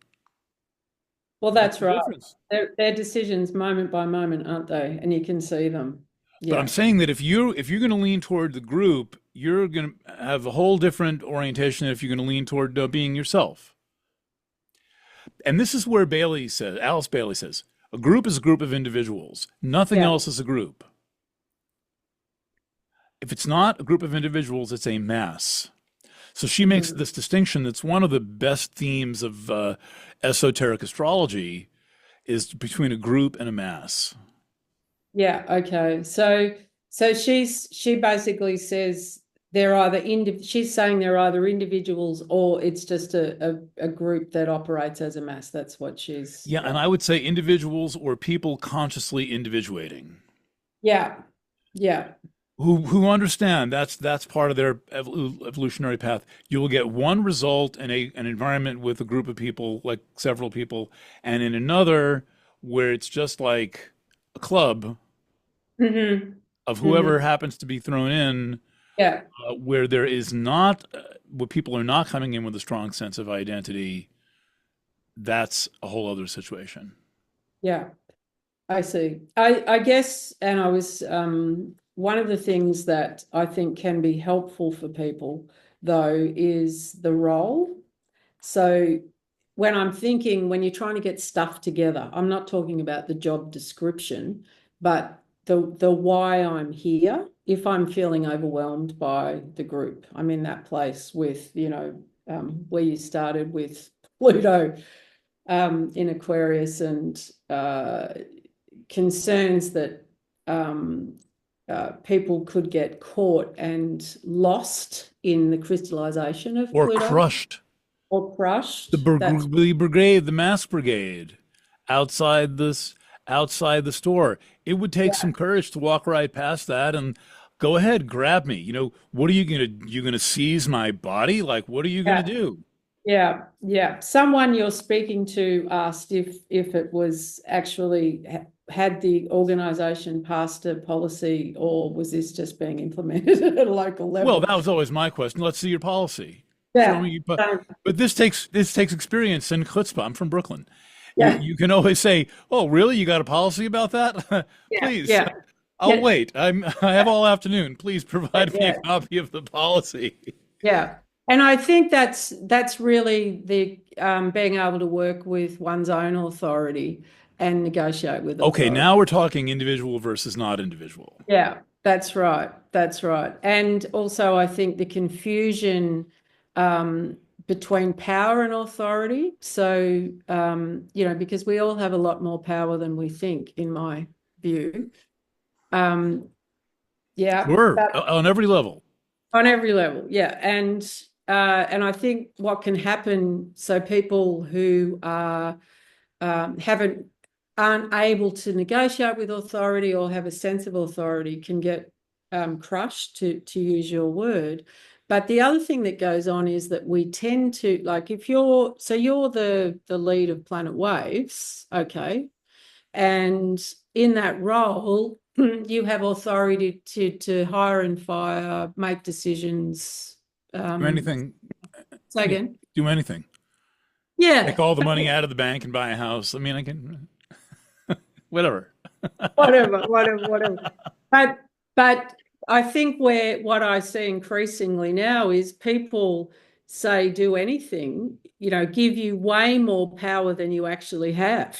well, makes that's a right. difference. They're decisions moment by moment, aren't they? And you can see them. But I'm Yeah. saying that if you're going to lean toward the group, you're going to have a whole different orientation if you're going to lean toward being yourself. And this is where Alice Bailey says, a group is a group of individuals. Nothing Yeah. else is a group. If it's not a group of individuals, it's a mass. So she makes Mhm. this distinction that's one of the best themes of esoteric astrology is between a group and a mass. Yeah. Okay. So she basically says she's saying they're either individuals or it's just a group that operates as a mass. That's what she's Yeah, and I would say individuals or people consciously individuating. yeah. Yeah. Who understand that's part of their evolutionary path. You will get one result in an environment with a group of people, like several people, and in another where it's just like a club Hmm. of Hmm. whoever happens to be thrown in, Yeah. where there is not, where people are not coming in with a strong sense of identity. That's a whole other situation. Yeah. I see. I guess, and I was one of the things that I think can be helpful for people, though, is the role. So when you're trying to get stuff together, I'm not talking about the job description, but the why I'm here. If I'm feeling overwhelmed by the group, I'm in that place with, where you started with Pluto in Aquarius and concerns that people could get caught and lost in the crystallization of Or Pluto crushed. or The, crushed. That's the brigade, the mass brigade, outside this, outside the store. It would take yeah, some courage to walk right past that and go ahead, grab me. What are you gonna seize my body? Like, what are you gonna yeah, do? yeah. Someone you're speaking to asked if it was actually had the organization passed a policy or was this just being implemented at a local Well, level? that was always my question. Let's see your policy. Show Yeah. me, but this takes experience and chutzpah. I'm from Brooklyn. You Yeah. you can always say, "Oh, really? You got a policy about that? Yeah. Please, Yeah. I'll Yeah. wait. I have all afternoon. Please provide me a Yeah. copy of the policy." Yeah. And I think that's really the being able to work with one's own authority and negotiate with Okay, authority. now we're talking individual versus not individual. Yeah, that's right. That's right. And also, I think the confusion um, between power and authority. So, because we all have a lot more power than we think, in my view. Um, yeah, Sure, on every level. on every level, yeah, and I think what can happen, so people who are haven't aren't able to negotiate with authority or have a sense of authority can get crushed, to use your word. But the other thing that goes on is that we tend to, like, if you're the lead of Planet Waves, okay, and in that role, you have authority to hire and fire, make decisions. Do Um, anything. say Yeah, again. do anything. Take Yeah, all the money out of the bank and buy a house. I mean, I can, whatever. whatever. But but I think what I see increasingly now is people say do anything, give you way more power than you actually have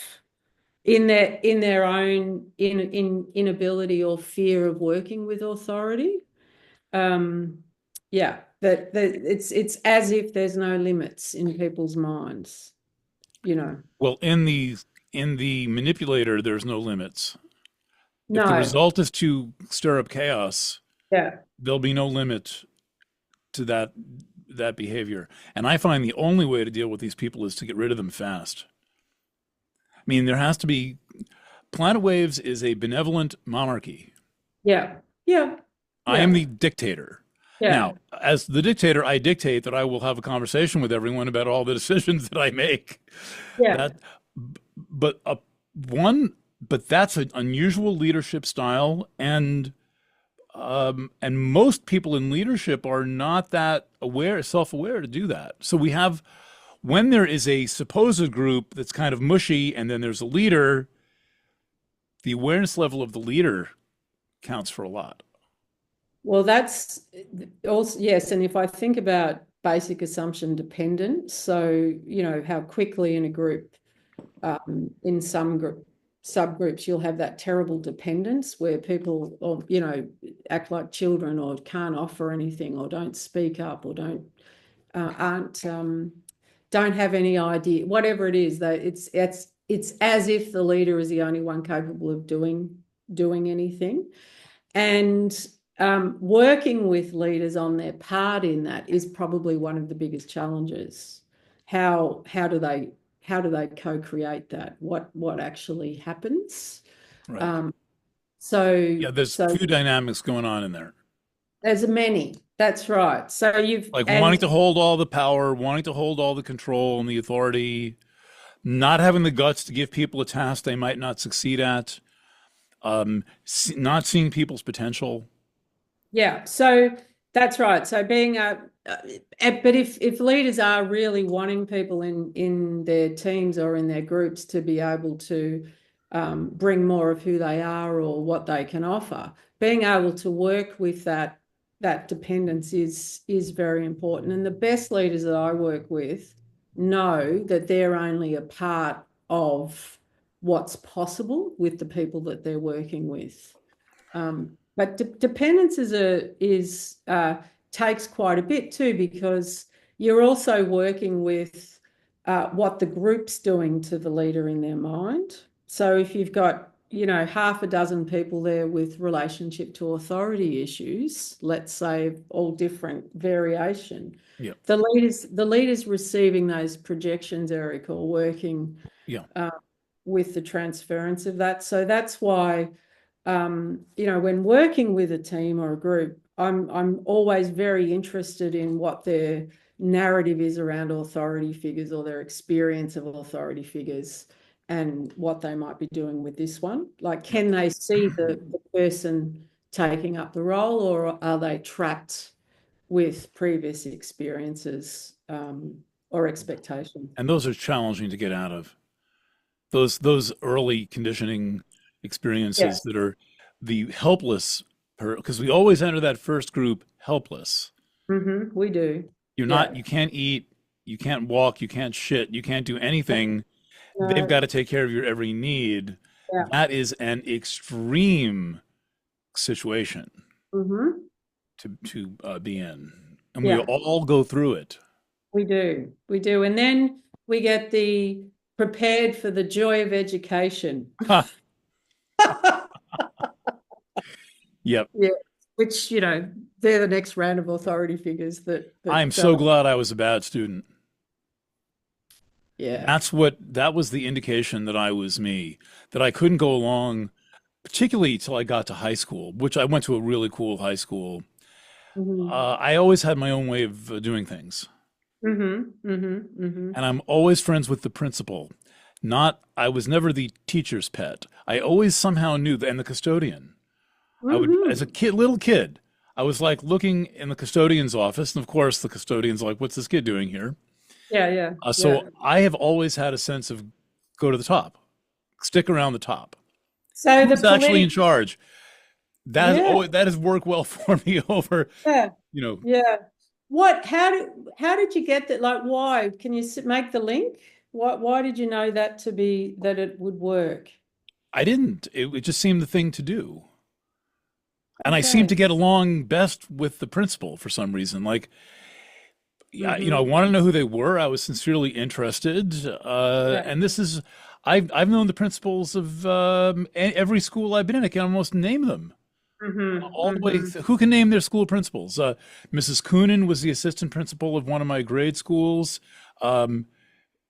in their own inability or fear of working with authority. Yeah, that it's as if there's no limits in people's minds, you know. Well, in the manipulator, there's no limits. If the No, result is to stir up chaos, yeah, there'll be no limit to that behavior. And I find the only way to deal with these people is to get rid of them fast. I mean, there has to be Planet Waves is a benevolent monarchy. yeah, yeah, I am yeah, the dictator. yeah, Now, as the dictator, I dictate that I will have a conversation with everyone about all the decisions that I make. yeah, That, but one, but that's an unusual leadership style, and And most people in leadership are not that aware, self-aware to do that. So we have, when there is a supposed group that's kind of mushy and then there's a leader, the awareness level of the leader counts for a lot. Well, that's also, yes. And if I think about basic assumption dependent, so, how quickly in a group, in some subgroups, you'll have that terrible dependence where people, or, act like children or can't offer anything or don't speak up or aren't, don't have any idea, whatever it is, that it's as if the leader is the only one capable of doing anything. And working with leaders on their part in that is probably one of the biggest challenges. How do they co-create that? What actually happens? Right. So Yeah, there's a few dynamics going on in there. there's many. That's right. So Like wanting to hold all the power, wanting to hold all the control and the authority, not having the guts to give people a task they might not succeed at, not seeing people's potential. Yeah, so that's right. So being but if leaders are really wanting people in their teams or in their groups to be able to bring more of who they are or what they can offer, being able to work with that dependence is very important. And the best leaders that I work with know that they're only a part of what's possible with the people that they're working with. But dependence takes quite a bit too, because you're also working with what the group's doing to the leader in their mind. So if you've got, half a dozen people there with relationship to authority issues, let's say all different variation, Yeah. the leaders receiving those projections, Eric, or working Yeah. with the transference of that. So that's why when working with a team or a group, I'm always very interested in what their narrative is around authority figures or their experience of authority figures and what they might be doing with this one. Like, can they see the person taking up the role, or are they trapped with previous experiences or expectations? And those are challenging to get out of. Those early conditioning experiences Yes. that are the helpless, because we always enter that first group helpless. We do. You're Yeah. not, you can't eat, you can't walk, you can't shit, you can't do anything. They've No. got to take care of your every need. Yeah. That is an extreme situation hmm to be in, and we Yeah. all go through it. We do. We do. And then we get the prepared for the joy of education. Ha, yep. Yeah. Which, they're the next round of authority figures I'm that so glad I was a bad student. yeah. That was the indication that I was me, that I couldn't go along, particularly till I got to high school, which I went to a really cool high school. hmm I always had my own way of doing things. And I'm always friends with the principal. I was never the teacher's pet. I always somehow knew, and the custodian. As a little kid, I was like looking in the custodian's office. And of course, the custodian's like, what's this kid doing here? Yeah, yeah, yeah. So I have always had a sense of go to the top, stick around the top. So the Who's actually in police, charge? yeah, That has worked well for me over, yeah, you know, yeah. How did you get that? Like, why? Can you make the link? Why did you know that it would work? I didn't. It just seemed the thing to do. And I seemed Okay. to get along best with the principal for some reason. Like, yeah, I hmm wanted to know who they were. I was sincerely interested. Yeah. And I've known the principals of every school I've been in. I can almost name them all the way. Who can name their school principals? Mrs. Coonan was the assistant principal of one of my grade schools. Um,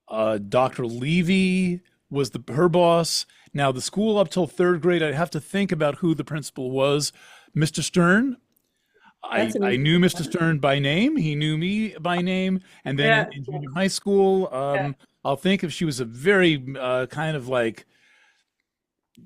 Dr. Levy was her boss. Now, the school up till third grade, I'd have to think about who the principal was. Mr. Stern, That's an I knew interesting Mr. one. Stern by name. He knew me by name. And then Yeah. in junior high school, Yeah. I'll think if she was a very kind of like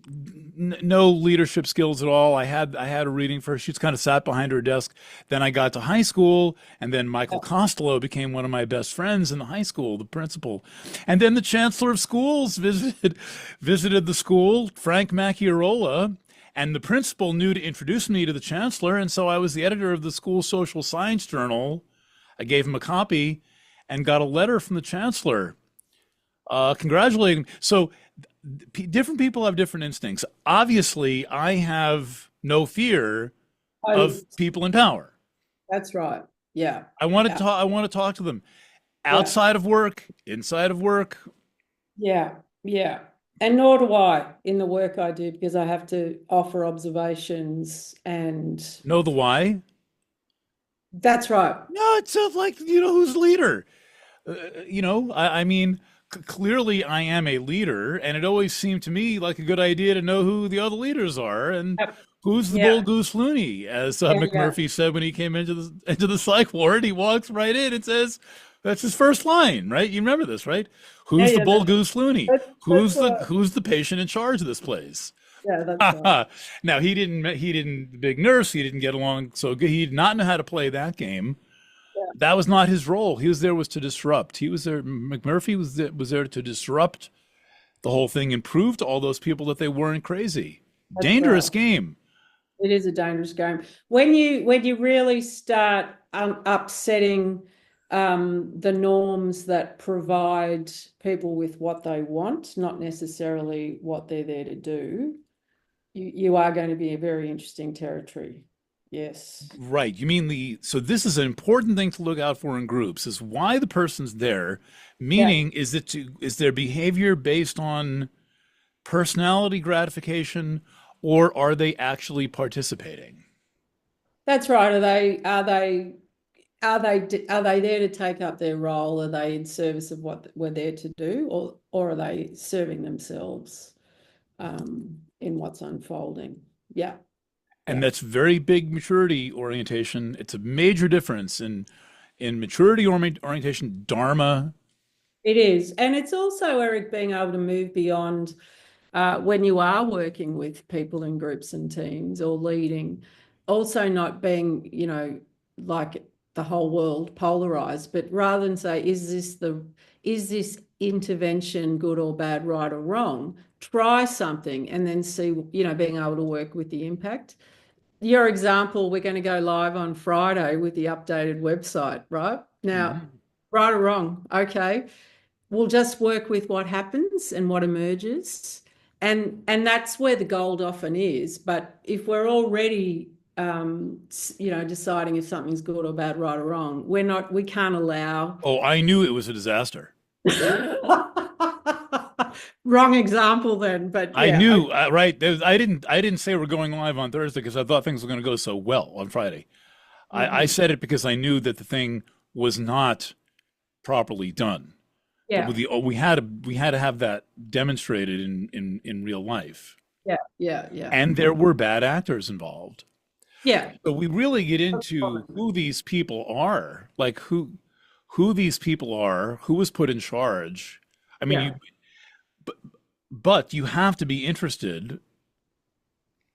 no leadership skills at all. I had a reading for her. She's kind of sat behind her desk. Then I got to high school, and then Michael Costello became one of my best friends in the high school, the principal. And then the chancellor of schools visited the school, Frank Macchiarola, and the principal knew to introduce me to the chancellor, and so I was the editor of the school social science journal. I gave him a copy and got a letter from the chancellor congratulating. So different people have different instincts. Obviously, I have no fear Oh, of people in power. that's right. Yeah. I want to Yeah. talk. I want to talk to them Yeah. outside of work, inside of work. Yeah. Yeah. And nor do I in the work I do because I have to offer observations and Know the why? that's right. No, it's like who's leader. I mean, clearly I am a leader, and it always seemed to me like a good idea to know who the other leaders are and Yep. who's the bull Yeah. goose loony, as Yeah. Yeah. McMurphy said when he came into the psych ward. He walks right in and says, "That's his first line, right? You remember this, right? Yeah. Who's the Yeah. bull goose loony? That's Who's the what, who's the patient in charge of this place?" yeah, that's right. Now the big nurse. He didn't get along so good. He did not know how to play that game. Yeah. That was not his role. He was there was to disrupt. He was there. McMurphy was there to disrupt the whole thing and prove to all those people that they weren't crazy. That's right. Dangerous game. It is a dangerous game. When you really start upsetting the norms that provide people with what they want, not necessarily what they're there to do, you are going to be a very interesting territory. Yes. Right. You mean so this is an important thing to look out for in groups is why the person's there. Yeah, Meaning, is their behavior based on personality gratification, or are they actually participating? that's right. Are they there to take up their role? Are they in service of what we're there to do, or are they serving themselves in what's unfolding? Yeah, And yeah. that's very big maturity orientation. It's a major difference in maturity orientation, dharma. It is. And it's also, Eric, being able to move beyond when you are working with people in groups and teams or leading, also not being, like the whole world polarized, but rather than say, is this intervention good or bad, right or wrong? Try something and then see, being able to work with the impact. Your example, we're going to go live on Friday with the updated website, right? Now, Mhm. right or wrong, okay. We'll just work with what happens and what emerges. And that's where the gold often is. But if we're already deciding if something's good or bad, right or wrong, we can't allow Oh, I knew it was a disaster. wrong example then, but I yeah. knew, right? I didn't say we're going live on Thursday because I thought things were going to go so well on Friday. I Mhm. said it because I knew that the thing was not properly done. That Yeah, we had to have that demonstrated in real life, yeah, yeah, yeah. and there were bad actors involved. Yeah. So we really get into who these people are, like who these people are, who was put in charge. I mean, Yeah. but you have to be interested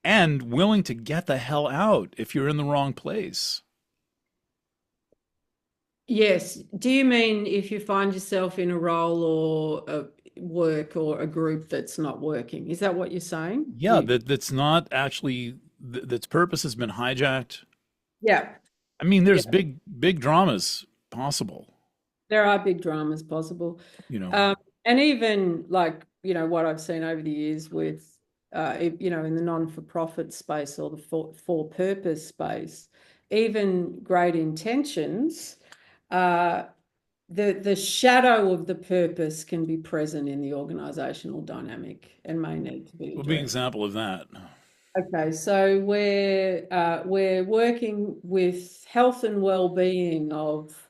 and willing to get the hell out if you're in the wrong place. Yes. Do you mean if you find yourself in a role or a work or a group that's not working? Is that what you're saying? Yeah, that's not actually that's purpose has been hijacked. Yeah. I mean, Yeah. there's big dramas possible, There are big dramas possible. you know. And even like, what I've seen over the years with, in the non-for-profit space or the for-purpose space, even great intentions, uh, the shadow of the purpose can be present in the organizational dynamic and may need to be What would be an addressed. example of that? Okay, so we're working with health and well-being of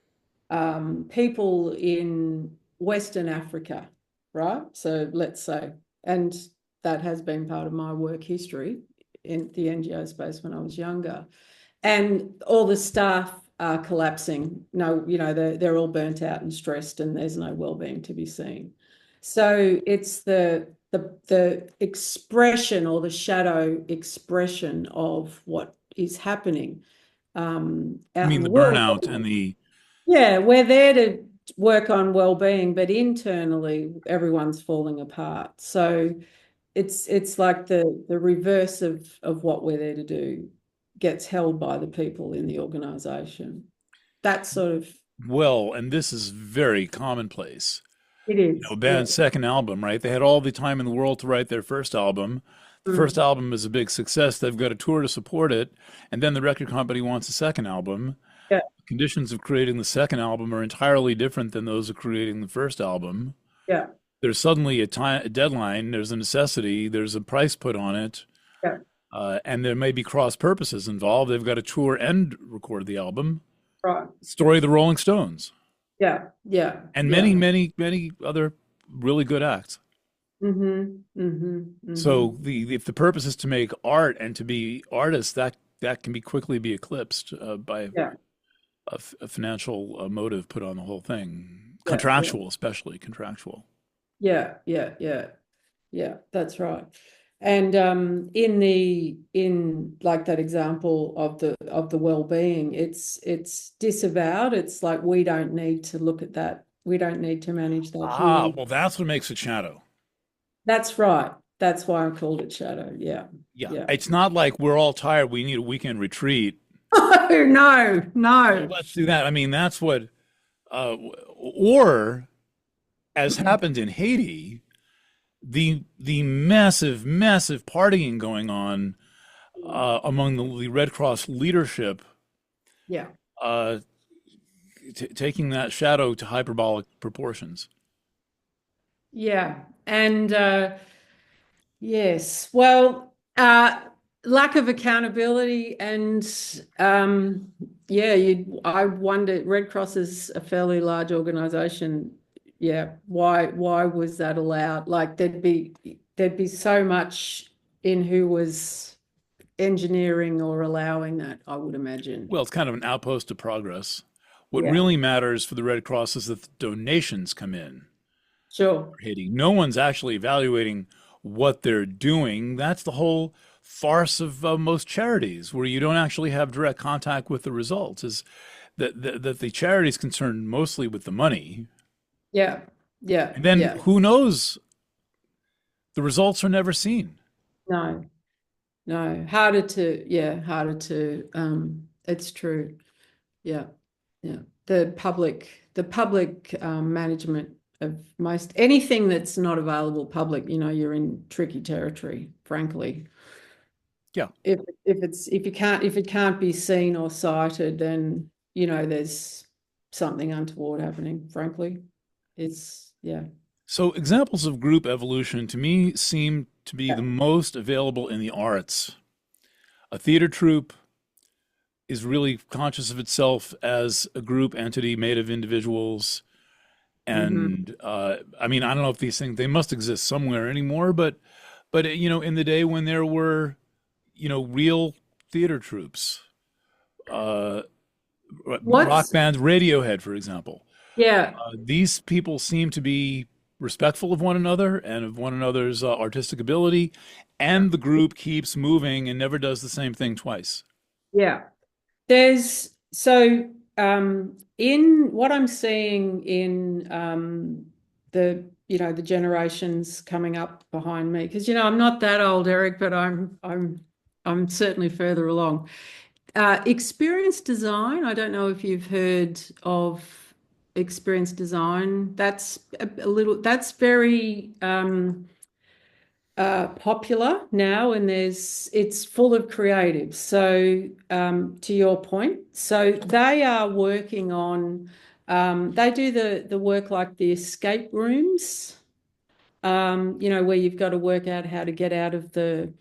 people in Western Africa, right? So let's say, and that has been part of my work history in the NGO space when I was younger. And all the staff are collapsing. No, they're all burnt out and stressed, and there's no well-being to be seen. So it's the expression or the shadow expression of what is happening You out in mean the the world. burnout and the, Yeah, we're there to work on well-being, but internally everyone's falling apart. So it's like the reverse of what we're there to do gets held by the people in the organization. That sort of well, and this is very commonplace. it is. Yeah. Band's second album, right? They had all the time in the world to write their first album. The first Mm. album is a big success. They've got a tour to support it. And then the record company wants a second album. Yeah. Conditions of creating the second album are entirely different than those of creating the first album. Yeah. There's suddenly a deadline, there's a necessity, there's a price put on it, Yeah. and there may be cross purposes involved. They've got to tour and record the album. Right. Story of the Rolling Stones, Yeah. Yeah. and Yeah. many other really good acts. Mm-hmm. Mm-hmm. Mm-hmm. So if the purpose is to make art and to be artists, that can be quickly be eclipsed by Yeah. a financial motive put on the whole thing, Yeah. Yeah. contractual, especially contractual. Yeah. Yeah. Yeah. Yeah. That's right. And in like that example of the well-being, it's disavowed. It's like we don't need to look at that. We don't need to manage that Ah, here. well, that's what makes it shadow. That's right. That's why I called it shadow. Yeah. Yeah, Yeah. it's not like we're all tired. We need a weekend retreat. Oh, no, Well, no. let's do that. I mean, that's what, or as happened in Haiti, the massive partying going on among the Red Cross leadership, Yeah. uh, taking that shadow to hyperbolic proportions. Yeah. And yes, well, lack of accountability and yeah, I wonder, Red Cross is a fairly large organization. Yeah, why was that allowed? Like there'd be so much in who was engineering or allowing that, I would imagine. Well, it's kind of an outpost of progress. What Yeah, really matters for the Red Cross is that the donations come in. sure. Haiti. No one's actually evaluating what they're doing. That's the whole farce of most charities, where you don't actually have direct contact with the results. Is that the charity is concerned mostly with the money, Yeah, yeah, and then yeah. who knows? The results are never seen. No, no. Harder to it's true. Yeah. Yeah, the public management of most anything that's not available public, you're in tricky territory, frankly. Yeah. If it can't be seen or cited, then there's something untoward happening, frankly. It's yeah. So examples of group evolution to me seem to be Yeah. the most available in the arts. A theater troupe is really conscious of itself as a group entity made of individuals. Hmm. And I mean, I don't know if these things they must exist somewhere anymore, but in the day when there were real theater troupes, uh, rock What's bands, Radiohead, for example, yeah, these people seem to be respectful of one another and of one another's artistic ability, and the group keeps moving and never does the same thing twice. yeah. There's so in what I'm seeing in the generations coming up behind me, because I'm not that old, Eric, but I'm certainly further along. Experience design. I don't know if you've heard of experience design. That's that's very popular now, and it's full of creatives. So to your point, so they are working on they do the work like the escape rooms, where you've got to work out how to get out of the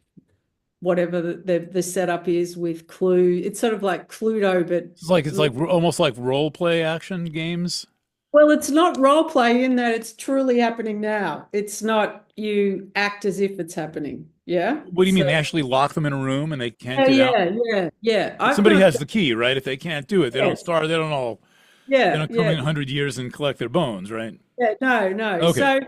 whatever the setup is with Clue. It's sort of like Cluedo, but It's like almost like role play action games. well, it's not role play in that it's truly happening now. It's not you act as if it's happening. Yeah. What do you mean? So They actually lock them in a room and they can't yeah, get out? yeah, yeah, yeah. But I've somebody got has the key, right? If they can't do it, they don't yes. start. They don't all. They Yeah, don't come yeah, in 100 years and collect their bones, right? yeah. No, no. Okay.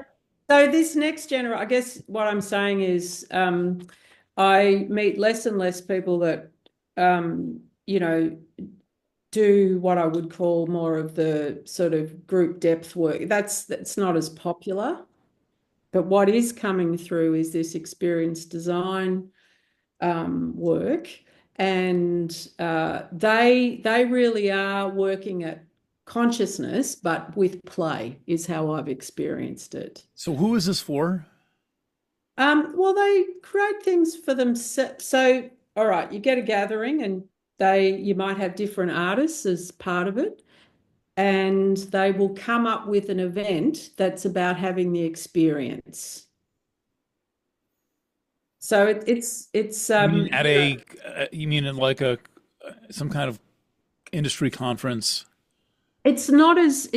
So this next generation, I guess what I'm saying is, I meet less and less people that, you know, do what I would call more of the sort of group depth work. That's not as popular. But what is coming through is this experience design work, and they really are working at consciousness, but with play is how I've experienced it. So who is this for? Well, they create things for themselves. So, all right, you get a gathering, and you might have different artists as part of it, and they will come up with an event that's about having the experience. So it's You mean at a, you mean in like a, some kind of industry conference? it's not as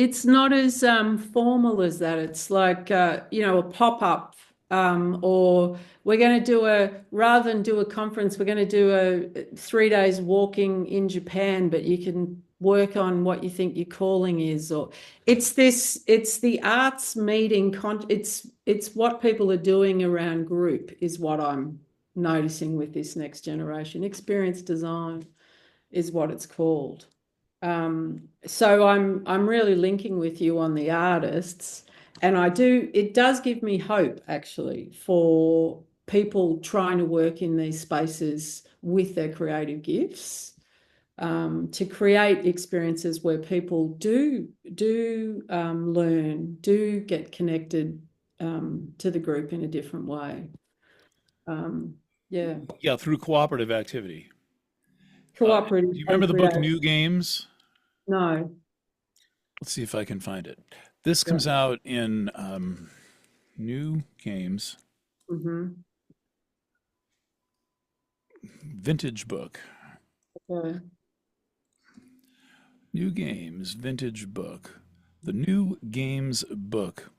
formal as that. It's like a pop-up, or we're going to do rather than do a conference, we're going to do a 3 days walking in Japan, but you can work on what you think your calling is, or it's the arts meeting it's what people are doing around group is what I'm noticing with this next generation. Experience design is what it's called. So I'm really linking with you on the artists, and it does give me hope actually for people trying to work in these spaces with their creative gifts, to create experiences where people do learn, do get connected to the group in a different way. Yeah, Yeah, through cooperative activity. cooperative Do you remember and the book creative. New Games? No, Let's see if I can find it. This yeah. comes out in New Games, Hmm. vintage book. Okay. New Games, vintage book. The New Games book.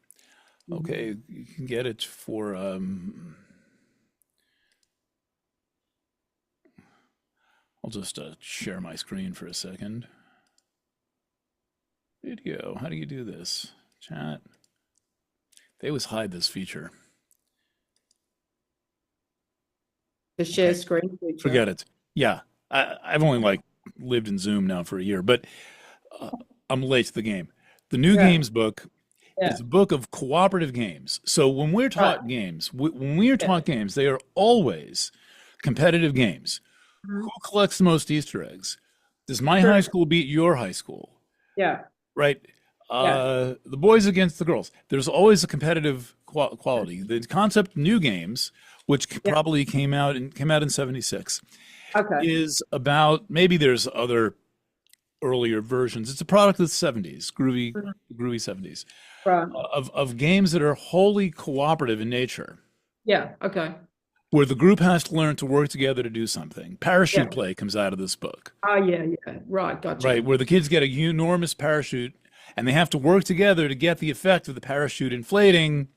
Mhm. Okay, you can get it for, I'll just share my screen for a second. Video, how do you do this? Chat. They always hide this feature. The share Okay, screen feature. forget it. Yeah, I've only like lived in Zoom now for a year, but uh, I'm late to the game. The New Yeah, Games book is yeah, a book of cooperative games. So when we're right. taught games, when we are Yeah. taught games, they are always competitive games. Who Mhm. collects the most Easter eggs? Does my high True. school beat your high school? Yeah, Right? yeah, The boys against the girls. There's always a competitive quality. The concept new games, which yeah. probably came out in '76, Okay. is about, maybe there's other earlier versions. It's a product of the '70s, Mhm. groovy '70s, Right. of games that are wholly cooperative in nature, Yeah. Okay. where the group has to learn to work together to do something. Parachute Yeah. play comes out of this book, Oh, yeah, yeah. Right. right? Gotcha. Where the kids get a enormous parachute and they have to work together to get the effect of the parachute inflating.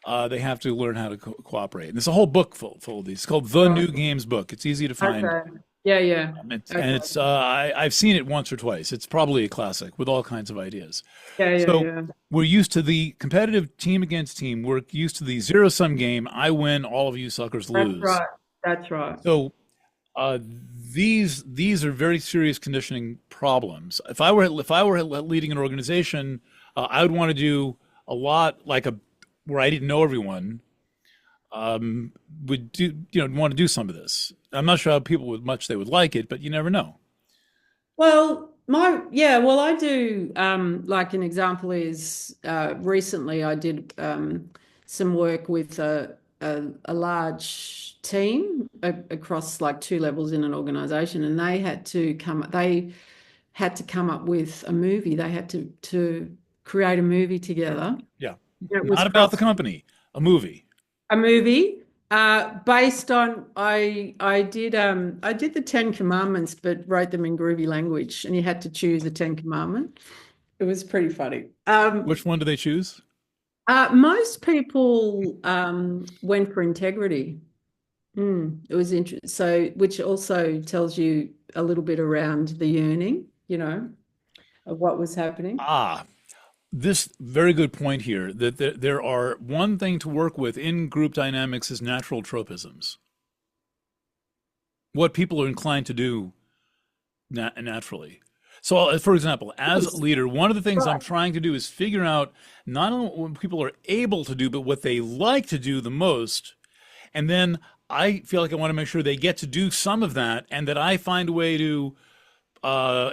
They have to learn how to cooperate. And there's a whole book full of these. It's called The Right. New Games Book. It's easy to find. Okay. Yeah, yeah. And Okay. it's I've seen it once or twice. It's probably a classic with all kinds of ideas. Yeah, yeah, So yeah. we're used to the competitive team against team. We're used to the zero sum game. I win, all of you suckers That's lose. right. That's right. So uh, these are very serious conditioning problems. If I were leading an organization, I would want to do a lot like a where I didn't know everyone. Would do want to do some of this. I'm not sure how people would much they would like it, but you never know. Well, I do, like an example is, recently I did some work with a large team across like two levels in an organization, and they had to come up with a movie. They had to create a movie together. Yeah, It was not about the cross company, a movie. a movie based on I did the Ten Commandments, but wrote them in groovy language, and you had to choose a Ten Commandment. It was pretty funny. Which one do they choose? Most people went for integrity. It was interesting. So, which also tells you a little bit around the yearning, of what was happening. Ah, this very good point here that there are one thing to work with in group dynamics is natural tropisms, what people are inclined to do naturally. So, for example, as a Yes, leader, one of the things I'm right. trying to do is figure out not only what people are able to do, but what they like to do the most. And then I feel like I want to make sure they get to do some of that and that I find a way to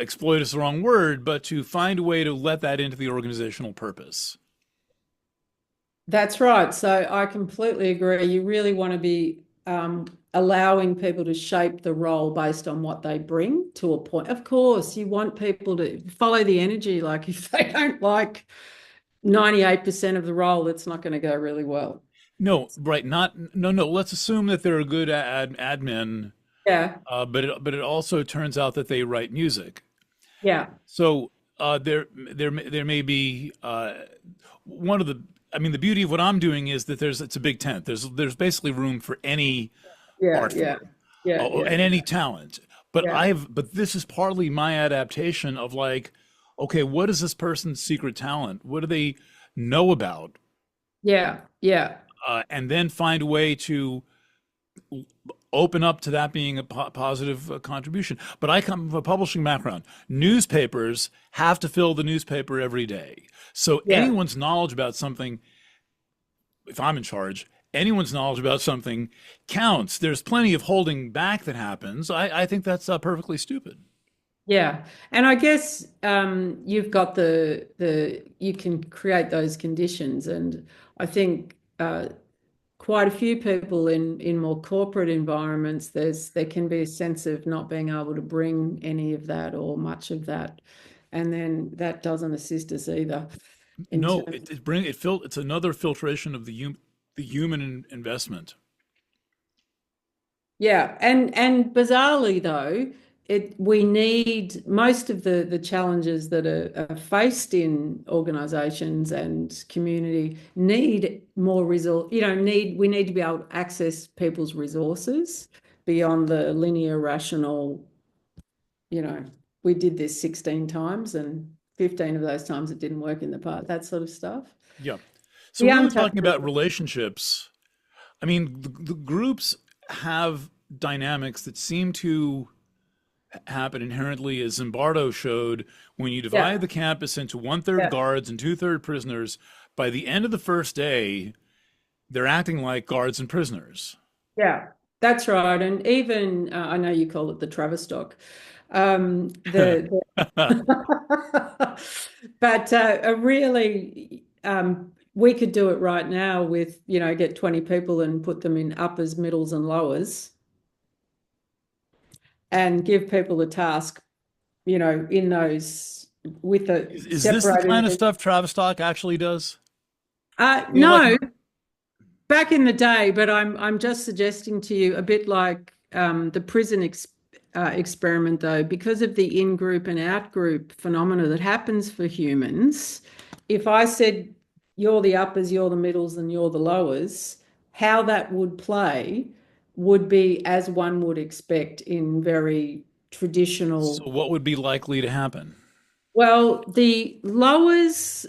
exploit is the wrong word, but to find a way to let that into the organizational purpose. That's right. So I completely agree. You really want to be allowing people to shape the role based on what they bring to a point. Of course, you want people to follow the energy. Like if they don't like 98% of the role, it's not going to go really well. No, right, not no, no. Let's assume that they're a good admin, Yeah, but it also turns out that they write music. yeah, So there may be one of the. I mean, the beauty of what I'm doing is that it's a big tent. There's basically room for any yeah, art yeah, form yeah, yeah, and any talent. But yeah, but this is partly my adaptation of like, okay, what is this person's secret talent? What do they know about? yeah, yeah, And then find a way to open up to that being a positive contribution. But I come from a publishing background. Newspapers have to fill the newspaper every day. So yeah. anyone's knowledge about something, if I'm in charge, anyone's knowledge about something counts. There's plenty of holding back that happens. I think that's perfectly stupid. Yeah, and I guess you've got the you can create those conditions, and I think quite a few people in more corporate environments, there can be a sense of not being able to bring any of that or much of that, and then that doesn't assist us either in No, terms. it's another filtration of the human investment. Yeah, and bizarrely though, we need most of the challenges that are faced in organizations and community need more resource, we need to be able to access people's resources beyond the linear rational, you know, we did this 16 times and 15 of those times it didn't work in the past, that sort of stuff. Yeah. So The really untapped talking about resource. relationships, I mean, the groups have dynamics that seem to happen inherently, as Zimbardo showed, when you divide Yeah, the campus into one-third yeah. guards and two-third prisoners. By the end of the first day, they're acting like guards and prisoners. Yeah, that's right. And even I know you call it the Travistock. But really, we could do it right now with, get 20 people and put them in uppers, middles, and lowers and give people a task, in those with the Is this the kind of separated. stuff Travis Stock actually does? I mean, like, No, back in the day, but I'm just suggesting to you a bit like the prison experiment, though, because of the in-group and out-group phenomena that happens for humans. If I said you're the uppers, you're the middles, and you're the lowers, how that would play would be as one would expect in very so traditional. what would be likely to happen? Well, the lowers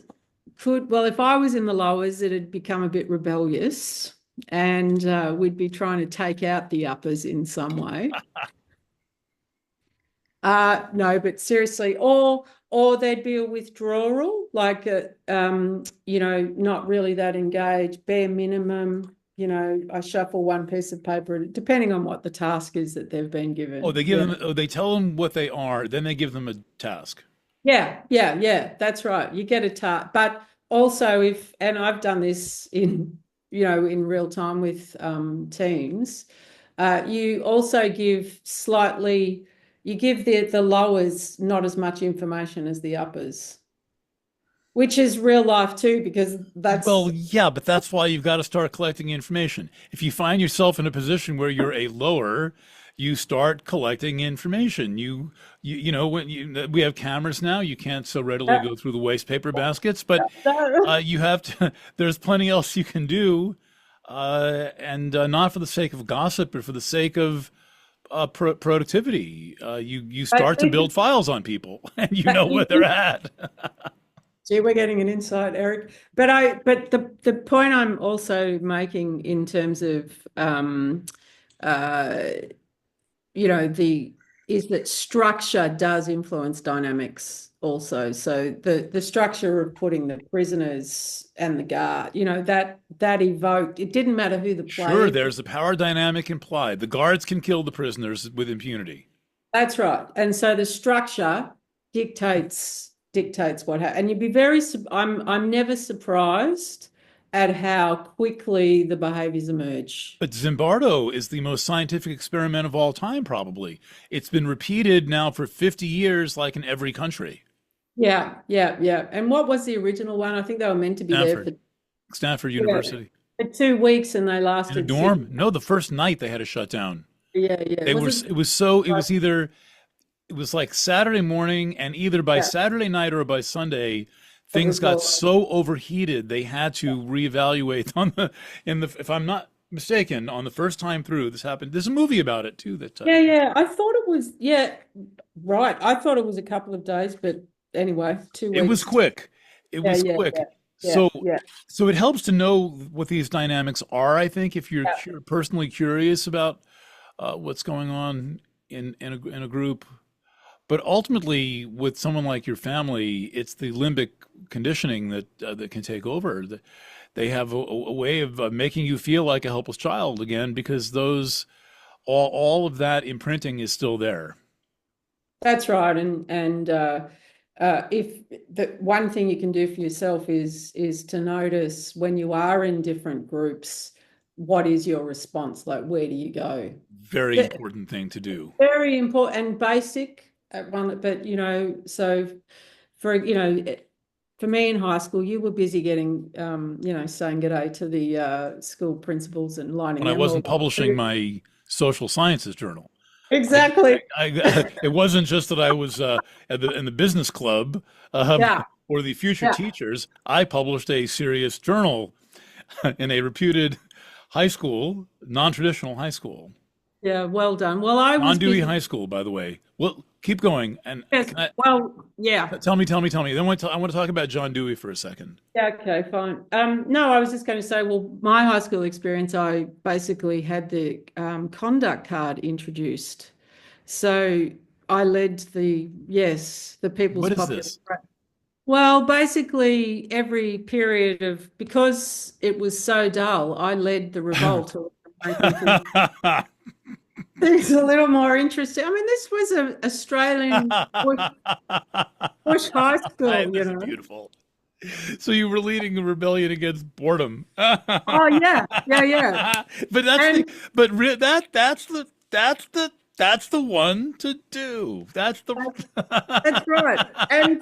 well, if I was in the lowers, it'd become a bit rebellious and we'd be trying to take out the uppers in some way. No, but seriously, or there'd be a withdrawal, like not really that engaged, bare minimum. I shuffle one piece of paper, depending on what the task is that they've been Oh, given. they give Yeah. them, oh, they tell them what they are, then they give them a task. Yeah, yeah, yeah, that's right. You get a task, but also and I've done this in real time with teams, you also you give the lowers not as much information as the uppers, which is real life too, because Well, that's yeah, but that's why you've got to start collecting information. If you find yourself in a position where you're a lower, you start collecting information. You know, we have cameras now, you can't so readily that, go through the waste paper baskets, but that- you have to, there's plenty else you can do, and not for the sake of gossip, but for the sake of productivity. You I start to think build files on people, and you know where they're that, at. Gee, we're getting an insight, Eric. But the point I'm also making in terms of uh, the is that structure does influence dynamics also. So the structure of putting the prisoners and the guard, that evoked, it didn't matter who the Sure, players. there's the power dynamic implied. The guards can kill the prisoners with impunity. That's right. And so the structure dictates what happens. And you'd be I'm never surprised at how quickly the behaviors emerge. But Zimbardo is the most scientific experiment of all time, probably. It's been repeated now for 50 years, like in every country. Yeah, yeah, yeah. And what was the original one? I think they were meant to be there Stanford, Stanford yeah, University. for 2 weeks and they In a lasted six. dorm? No, the first night they had to shut down. Yeah, yeah. They Was were, it? it was like Saturday morning, and either by Yeah, Saturday night or by Sunday, it things was got all. so overheated they had to reevaluate if I'm not mistaken, on the first time through, this happened. There's a movie about it too that Yeah, yeah. I thought it was, yeah, right. I thought it was a couple of days, but anyway, two it was weeks. quick. It Yeah, was yeah, yeah, quick. yeah, So yeah, so it helps to know what these dynamics are, I think, if you're yeah. personally curious about what's going on in a group. But ultimately, with someone like your family, it's the limbic conditioning that can take over. They have a way of making you feel like a helpless child again, because those all of that imprinting is still there. That's right. If the one thing you can do for yourself is to notice when you are in different groups, what is your response? Like, where do you go? Very The- important thing to do. Very important and basic at one, but so for for me in high school, you were busy getting saying good day to the school principals and lining When I them wasn't all up. publishing my social sciences journal, Exactly. it wasn't just that I was in the business club Yeah. or the future Yeah. teachers. I published a serious journal in a reputed high school, non-traditional high school. Yeah. Well done. Well, I John was Dewey busy. High School, by the way. Well, keep going. And Yes. can I Well, yeah. tell me. Then I want to talk about John Dewey for a second. Yeah, okay, fine. No, I was just going to say, well, my high school experience, I basically had the conduct card introduced. So I led the People's What is Popular. this? Well, basically every period because it was so dull, I led the revolt, making things a little more interesting. I mean, this was an Australian bush high school, This is beautiful. So you were leading a rebellion against boredom. Oh yeah, yeah, yeah. But that's the And but that's the one to do. That's the that's right. And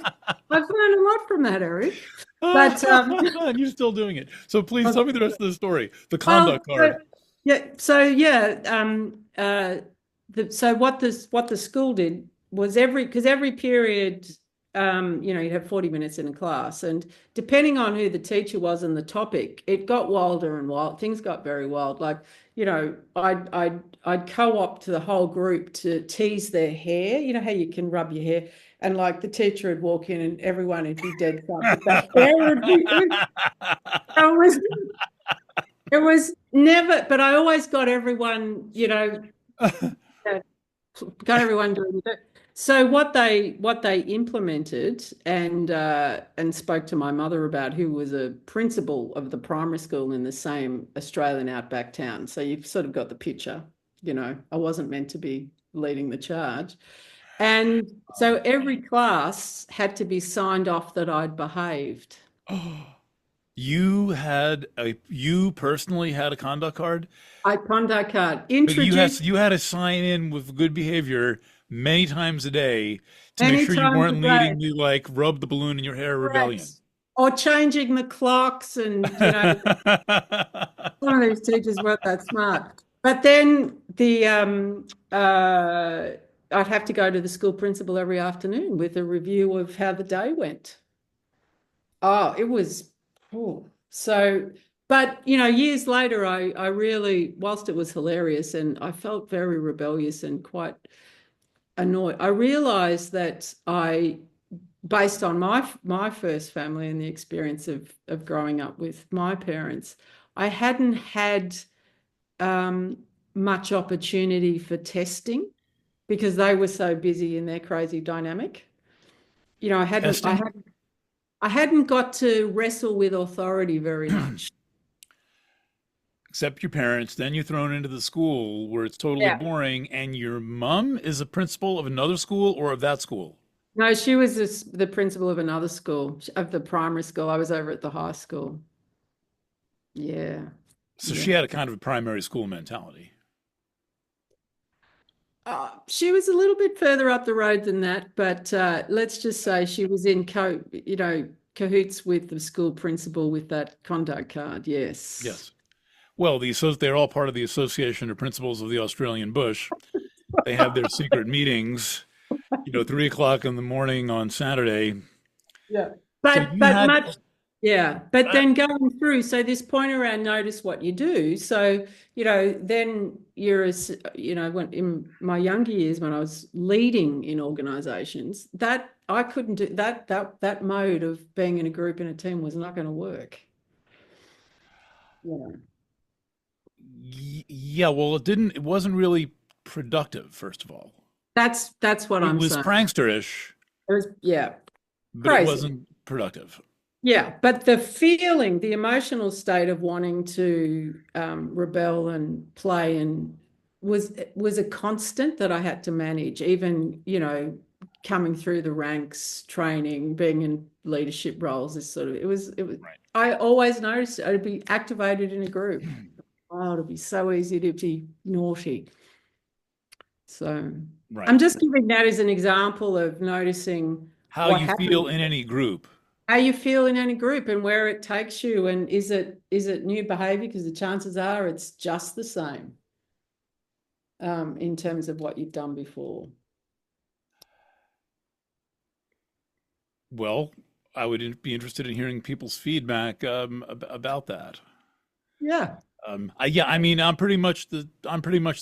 I've learned a lot from that, Eric. But and you're still doing it. So please tell me the rest of the story. The well, conduct card. yeah. So yeah, so what the school did was because every period, you'd have 40 minutes in a class, and depending on who the teacher was and the topic, it got wilder and wild. Things got very wild. Like, I'd co-opt the whole group to tease their hair. You know how you can rub your hair, and like the teacher would walk in and everyone would be dead cut, but the hair would be. It was never, but I always got everyone, got everyone doing it. So what they implemented and spoke to my mother about, who was a principal of the primary school in the same Australian outback town. So you've sort of got the picture. I wasn't meant to be leading the charge. And so every class had to be signed off that I'd behaved. You personally had a conduct card, I conduct card but introduced you had to sign in with good behavior many times a day to make many sure you times a weren't day. leading the like rub the balloon in your hair Correct. rebellion. Or changing the clocks and some of these teachers weren't that smart. But then I'd have to go to the school principal every afternoon with a review of how the day went. Oh, it was so, but years later, I really, whilst it was hilarious and I felt very rebellious and quite annoyed, I realized that I based on my first family and the experience of growing up with my parents, I hadn't had much opportunity for testing because they were so busy in their crazy dynamic. You know, Testing, I hadn't got to wrestle with authority very much. except your parents, then you're thrown into the school where it's totally Yeah. boring, and your mom is a principal of another school or of that school. No, she was the principal of another school, of the primary school. I was over at the high school. Yeah. So Yeah. she had a kind of a primary school mentality. She was a little bit further up the road than that, but let's just say she was in cahoots with the school principal with that conduct card. Yes. Yes. Well, they're all part of the Association of Principals of the Australian Bush. They have their secret meetings, 3 o'clock in the morning on Saturday. Yeah. So But you but had, much Yeah, but uh, then going through, so this point around notice what you do. So, then you're as, when in my younger years when I was leading in organizations, that I couldn't do that mode of being in a group in a team was not going to work. Yeah. yeah, well, it wasn't really productive, first of all. That's what It I'm was saying. pranksterish, It was, yeah, but it crazy. wasn't productive. Yeah, but the feeling, the emotional state of wanting to rebel and play and was a constant that I had to manage, even, coming through the ranks, training, being in leadership roles, this sort of it was Right. I always noticed it. I'd be activated in a group. Oh, it'd be so easy to be naughty. So I'm Right. just giving that as an example of noticing How what you feel happens, in any group. how you feel in any group and where it takes you, and is it new behavior, because the chances are it's just the same in terms of what you've done before. Well, I would be interested in hearing people's feedback about that. Yeah. Yeah, I mean, I'm pretty much the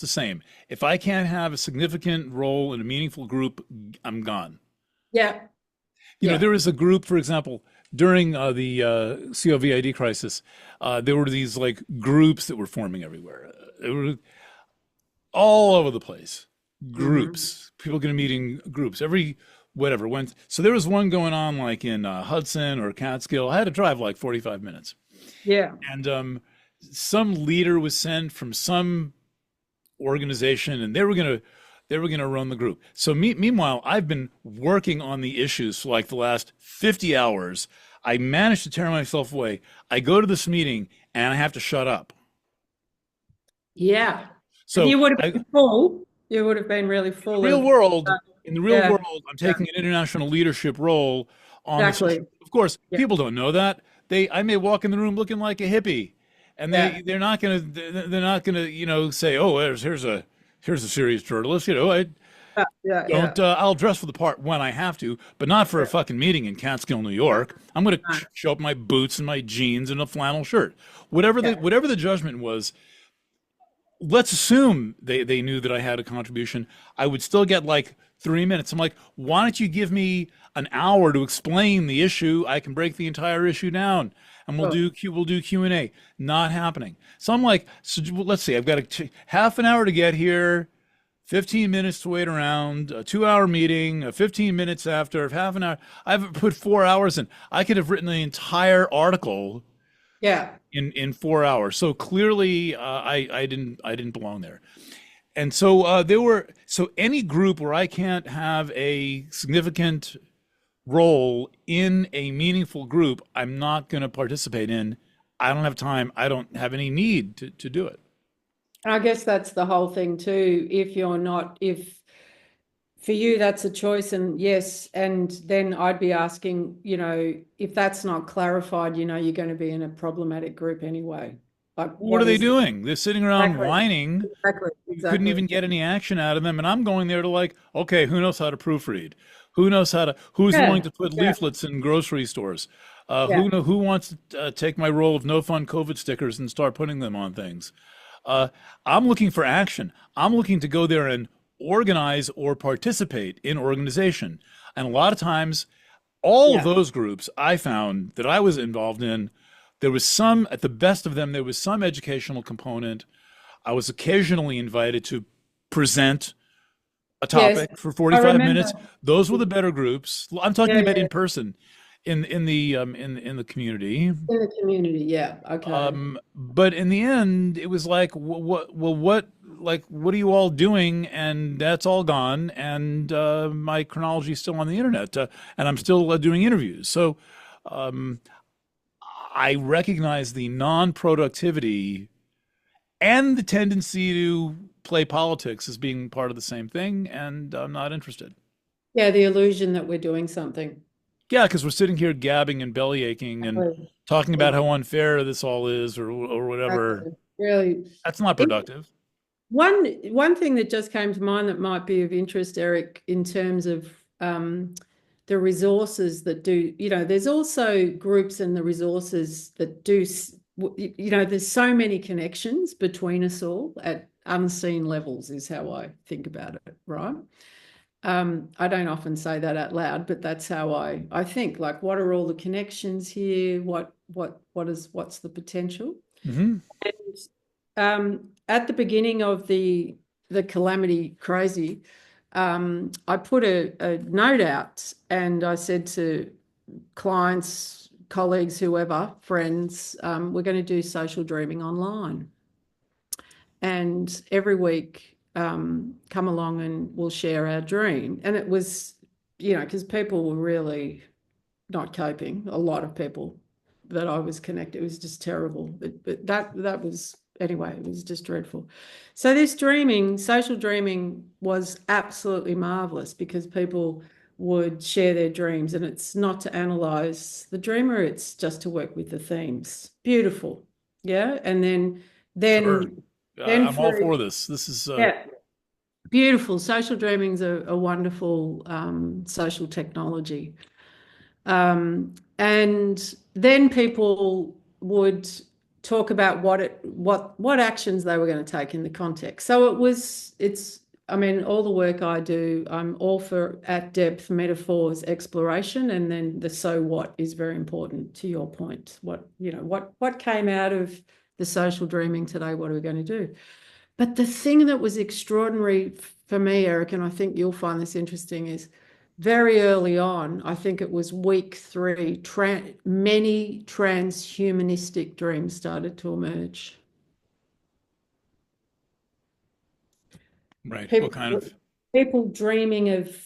same. If I can't have a significant role in a meaningful group, I'm gone. Yeah. Yeah. There was a group, for example, during the COVID crisis. There were these like groups that were forming everywhere. They were all over the place. Hmm. Groups, people going to meet in groups every whatever went. So there was one going on like in Hudson or Catskill. I had to drive like 45 minutes, Yeah. and some leader was sent from some organization, and they were gonna run the group. So meanwhile, I've been working on the issues for like the last 50 hours. I managed to tear myself away. I go to this meeting and I have to shut up. Yeah. And So you would have I, been full. You would have been really full real of, world, in the real yeah. world, I'm Yeah. taking an international leadership role on this issue. Exactly. Of course, Yeah. people don't know that. I may walk in the room looking like a hippie, and Yeah. they're not gonna say, oh, here's a serious journalist. I Yeah. Yeah. Yeah. don't I'll dress for the part when I have to, but not for a Yeah. fucking meeting in Catskill, New York. I'm gonna No. show up in my boots and my jeans and a flannel shirt. Whatever the judgment was, let's assume they knew that I had a contribution. I would still get like 3 minutes. I'm like, why don't you give me an hour to explain the issue? I can break the entire issue down, and we'll Yeah. do Q&A. Not happening. So I'm like, so let's see. I've got half an hour to get here, 15 minutes to wait around, a 2 hour meeting, 15 minutes after, half an hour. I've put 4 hours in. I could have written the entire article Yeah. in 4 hours. So clearly, I didn't belong there. And so any group where I can't have a significant role in a meaningful group, I'm not going to participate in. I don't have time. I don't have any need to do it. And I guess that's the whole thing too. If for you that's a choice, and yes, and then I'd be asking, if that's not clarified, you're going to be in a problematic group anyway. Like, What are what they is doing? They're sitting around exactly, whining. exactly, You couldn't exactly. even get any action out of them, and I'm going there to like, okay, who knows how to proofread? Who's willing Yeah, to put yeah, leaflets in grocery stores? yeah. Who wants to take my role of no fun COVID stickers and start putting them on things? Uh, I'm looking for action. I'm looking to go there and organize or participate in organization. And a lot of times All of Yeah. those groups I found that I was involved in, there was some, at the best of them, there was some educational component. I was occasionally invited to present a Yes. topic for I 45 remember. minutes. Those were the better groups. I'm talking Yeah, about yeah. in person in the community. In the community. Yeah. Okay. But in the end, it was like, what are you all doing? And that's all gone. And my chronology is still on the internet, and I'm still doing interviews. So I recognize the non-productivity and the tendency to play politics as being part of the same thing, and I'm not interested. Yeah, the illusion that we're doing something. Yeah, because we're sitting here gabbing and belly aching and Exactly. talking about how unfair this all is, or whatever. Exactly. Really. That's not It- productive. one thing that just came to mind that might be of interest, Eric, in terms of the resources that do, there's also groups and the resources that do, there's so many connections between us all at unseen levels, is how I think about it, right? I don't often say that out loud, but that's how I think. Like, what are all the connections here? What's the potential? Hmm. At the beginning of the calamity crazy, I put a note out and I said to clients, colleagues, whoever, friends, we're going to do social dreaming online. And every week, come along and we'll share our dream. And it was, because people were really not coping. A lot of people that I was connected, it was just terrible. But that was anyway, it was just dreadful. So this dreaming, social dreaming, was absolutely marvelous because people would share their dreams, and it's not to analyze the dreamer, it's just to work with the themes. Beautiful. Yeah. And then Sure. then then I'm all through for this. This is yeah. Beautiful. Social dreaming's a wonderful social technology. And then people would talk about what actions they were going to take in the context. So I mean, all the work I do, I'm all for at depth metaphors exploration, and then the so what is very important to your point. What came out of the social dreaming today? What are we going to do? But the thing that was extraordinary for me, Eric, and I think you'll find this interesting, is very early on, I think it was week 3, many transhumanistic dreams started to emerge. right. What kind People, of? people dreaming of,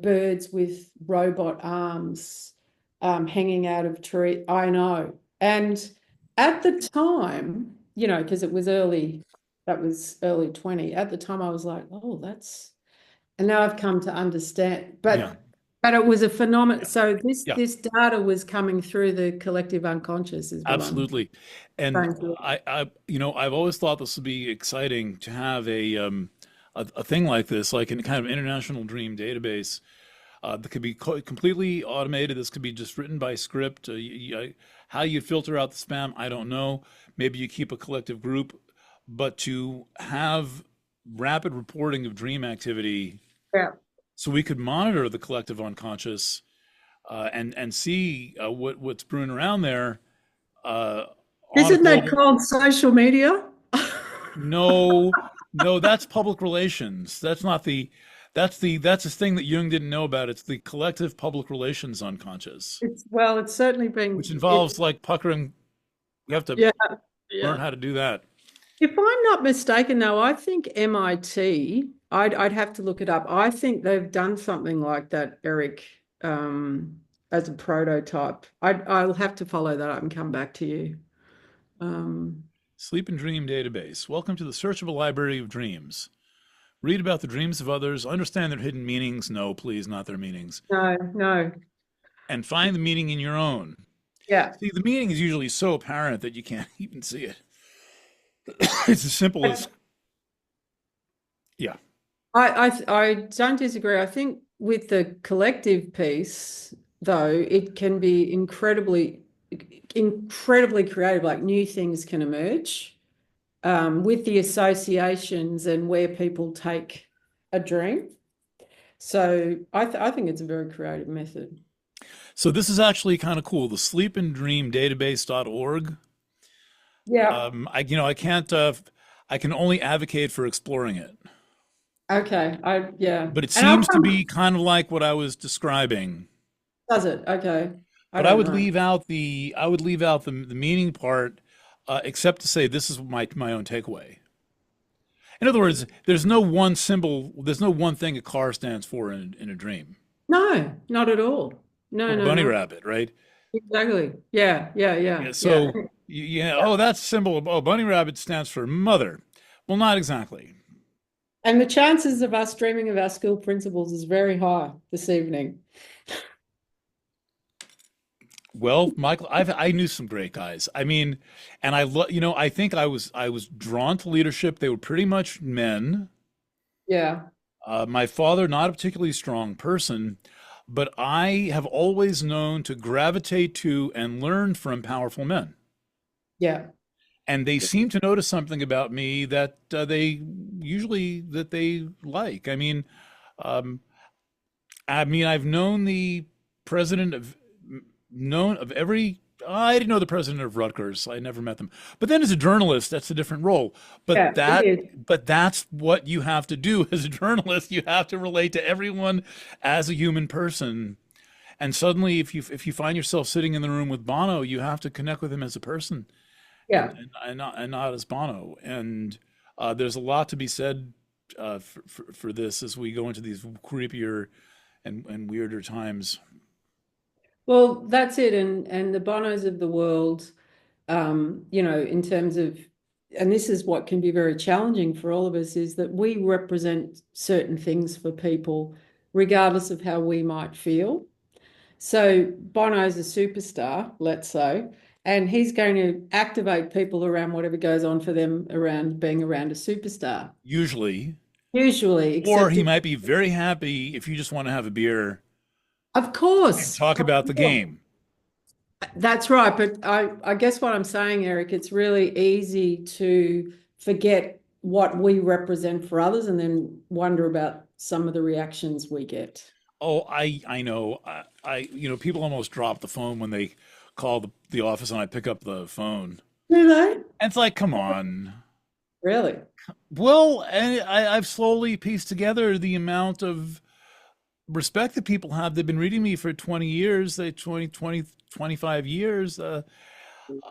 birds with robot arms hanging out of tree. I know. And at the time, because that was early 20. At the time, I was like, oh, and now I've come to understand. Yeah. But it was a phenomenon. Yeah. So this Yeah. this data was coming through the collective unconscious, is what I'm Absolutely. And trying to. I've always thought this would be exciting to have a thing like this, like a kind of international dream database that could be completely automated. This could be just written by script. How you filter out the spam, I don't know. Maybe you keep a collective group, but to have rapid reporting of dream activity, Yeah. so we could monitor the collective unconscious and see what's brewing around there on a Isn't that global. called social media? No, no, that's public relations. That's the thing that Jung didn't know about. It's the collective public relations unconscious, It's certainly which been involves like puckering. You have to yeah, learn yeah. how to do that. If I'm not mistaken, though, I think MIT, I'd have to look it up. I think they've done something like that, Eric, as a prototype. I'll have to follow that up and come back to you. Um, Sleep and Dream Database. Welcome to the searchable library of dreams. Read about the dreams of others, understand their hidden meanings. No, please, not their meanings. no, no, And find the meaning in your own. yeah. See, the meaning is usually so apparent that you can't even see it. It's as simple as, yeah. I don't disagree. I think with the collective piece, though, it can be incredibly creative. Like new things can emerge with the associations and where people take a dream. So I think it's a very creative method. So this is actually kind of cool. The sleepandreamdatabase.org. Yeah. I can't, I can only advocate for exploring it, Okay. Yeah. but it And I'll seems to come. be kind of like what I was describing. Does it? Okay. I But I don't would know. leave out the meaning part, except to say this is my own takeaway. In other words, there's no one symbol, there's no one thing a car stands for in a dream, No, not at all. No, or a no, bunny no. rabbit, right? Exactly. Yeah, yeah, yeah, Yeah, yeah. so yeah, oh, that's symbol of, oh, bunny rabbit stands for mother. Well, not exactly. And the chances of us dreaming of our school principals is very high this evening. Well, Michael, I knew some great guys. I mean, and I think I was drawn to leadership. They were pretty much men. Yeah, My father, not a particularly strong person, but I have always known to gravitate to and learn from powerful men. yeah, And they seem to notice something about me that they like. Um, I've known the president of known of every. I didn't know the president of Rutgers. I never met them. But then as a journalist, that's a different role. But yeah, it is. that's what you have to do as a journalist. You have to relate to everyone as a human person. And suddenly, if you find yourself sitting in the room with Bono, you have to connect with him as a person Yeah. and not as Bono. And there's a lot to be said for this as we go into these creepier and weirder times. Well, that's it. And the Bonos of the world, in terms of, and this is what can be very challenging for all of us, is that we represent certain things for people, regardless of how we might feel. So Bono's a superstar, let's say, and he's going to activate people around whatever goes on for them around being around a superstar. Usually, Usually, or except he if, might be very happy if you just want to have a beer of and course, talk of about the course. game. That's right. But I guess what I'm saying, Eric, it's really easy to forget what we represent for others and then wonder about some of the reactions we get. Oh, I know. People almost drop the phone when they call the office and I pick up the phone. Do they? And it's like, come on. Really? Well, and I've slowly pieced together the amount of respect that people have. They've been reading me for 20 years, 25 years.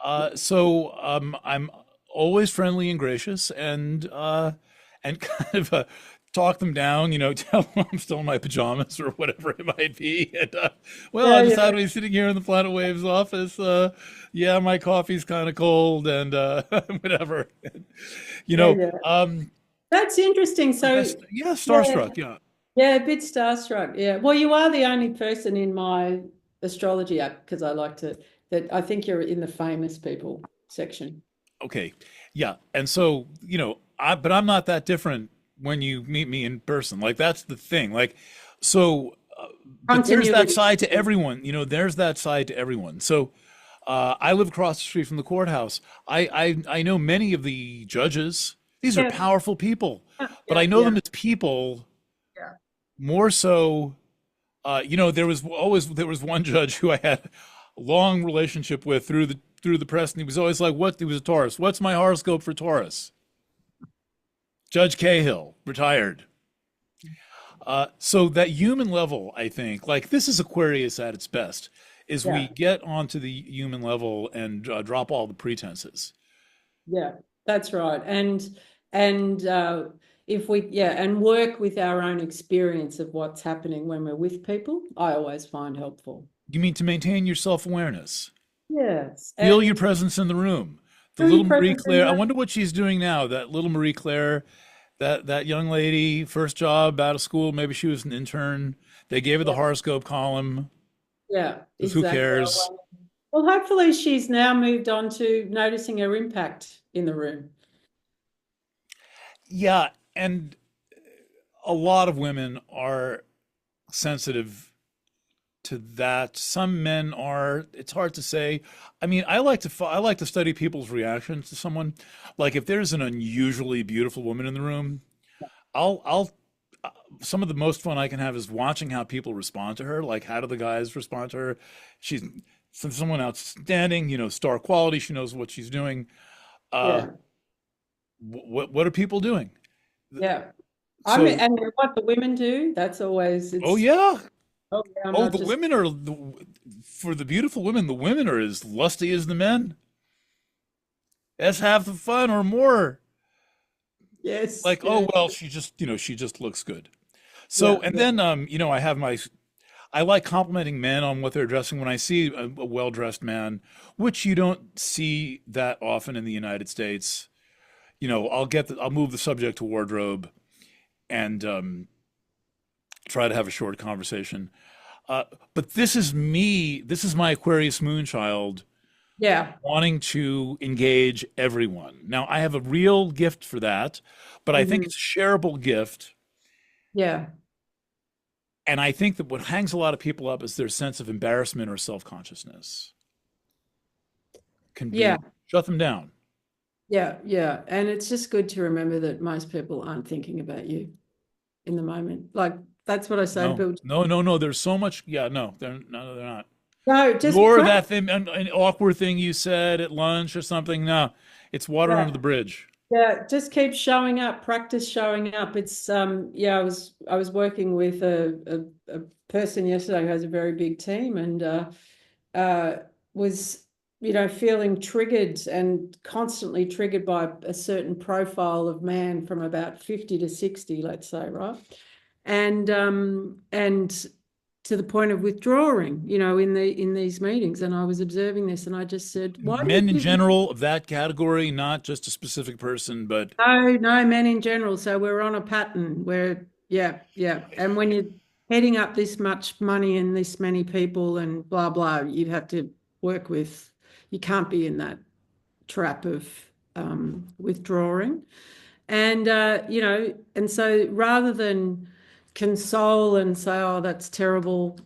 I'm always friendly and gracious and kind of talk them down, tell them I'm still in my pajamas or whatever it might be. And well, Yeah, I just yeah, happen to be sitting here in the Planet Waves office. Yeah, my coffee's kind of cold and whatever. You yeah, know, yeah. um, That's interesting. So, yeah, yeah, starstruck. Yeah. yeah, a bit starstruck. Yeah. Well, you are the only person in my astrology app because I like to, that I think you're in the famous people section. Okay. Yeah. And so, but I'm not that different when you meet me in person. Like that's the thing. Like, so, but there's that Continuity. side to everyone. There's that side to everyone. So, I live across the street from the courthouse. I know many of the judges. These are Yeah, powerful people, but yeah, I know yeah, them as people yeah. more so. There was one judge who I had a long relationship with through the press, and he was always like, "What?" He was a Taurus. What's my horoscope for Taurus? Judge Cahill, retired. So that human level, I think, like this is Aquarius at its best, is we Yeah. get onto the human level and drop all the pretenses. Yeah, that's right. And if we, yeah, and work with our own experience of what's happening when we're with people, I always find helpful. You mean to maintain your self-awareness, Yes. feel your And presence in the room. The through your little Marie presence in Claire, I that, wonder what she's doing now. That little Marie Claire, that young lady, first job out of school, maybe she was an intern. They gave her the yeah, horoscope column yeah, because who exactly. cares? Well, hopefully she's now moved on to noticing her impact in the room. Yeah, and a lot of women are sensitive to that. Some men are. It's hard to say. I mean, I like to study people's reactions to someone. Like if there's an unusually beautiful woman in the room, I'll some of the most fun I can have is watching how people respond to her. Like, how do the guys respond to her? She's someone outstanding, star quality. She knows what she's doing. Uh, Yeah. what are people doing? Yeah. I mean, So, and what the women do, that's always, oh it's, yeah, oh, yeah, I'm oh, not the just, women are for the beautiful women. The women are as lusty as the men. That's half the fun or more. yes, Like, oh yeah, well, she just looks good. So, yeah, and yeah. then I like complimenting men on what they're dressing when I see a well-dressed man, which you don't see that often in the United States. I'll move the subject to wardrobe and try to have a short conversation. But this is me. This is my Aquarius moon child Yeah. wanting to engage everyone. Now, I have a real gift for that, but I think Mhm. it's a shareable gift. Yeah. And I think that what hangs a lot of people up is their sense of embarrassment or self-consciousness can Yeah. be shut them down. Yeah. Yeah. And it's just good to remember that most people aren't thinking about you in the moment. Like, that's what I say to No, people. no, no, no. There's so much. Yeah, no, they're not. No, just Nor practice. that thing, an awkward thing you said at lunch or something. No, it's water under Yeah. the bridge. Yeah, just keep showing up, practice showing up. It's yeah, I was working with a person yesterday who has a very big team and uh was feeling triggered and constantly triggered by a certain profile of man from about 50 to 60, let's say, right? And to the point of withdrawing, in these meetings. And I was observing this and I just said, why do you Men in give general of that category, not just a specific person, but No, no, men in general. So we're on a pattern where, yeah, yeah. And when you're heading up this much money and this many people and blah, blah, you have to work with, you can't be in that trap of withdrawing. And so rather than console and say, oh, that's terrible,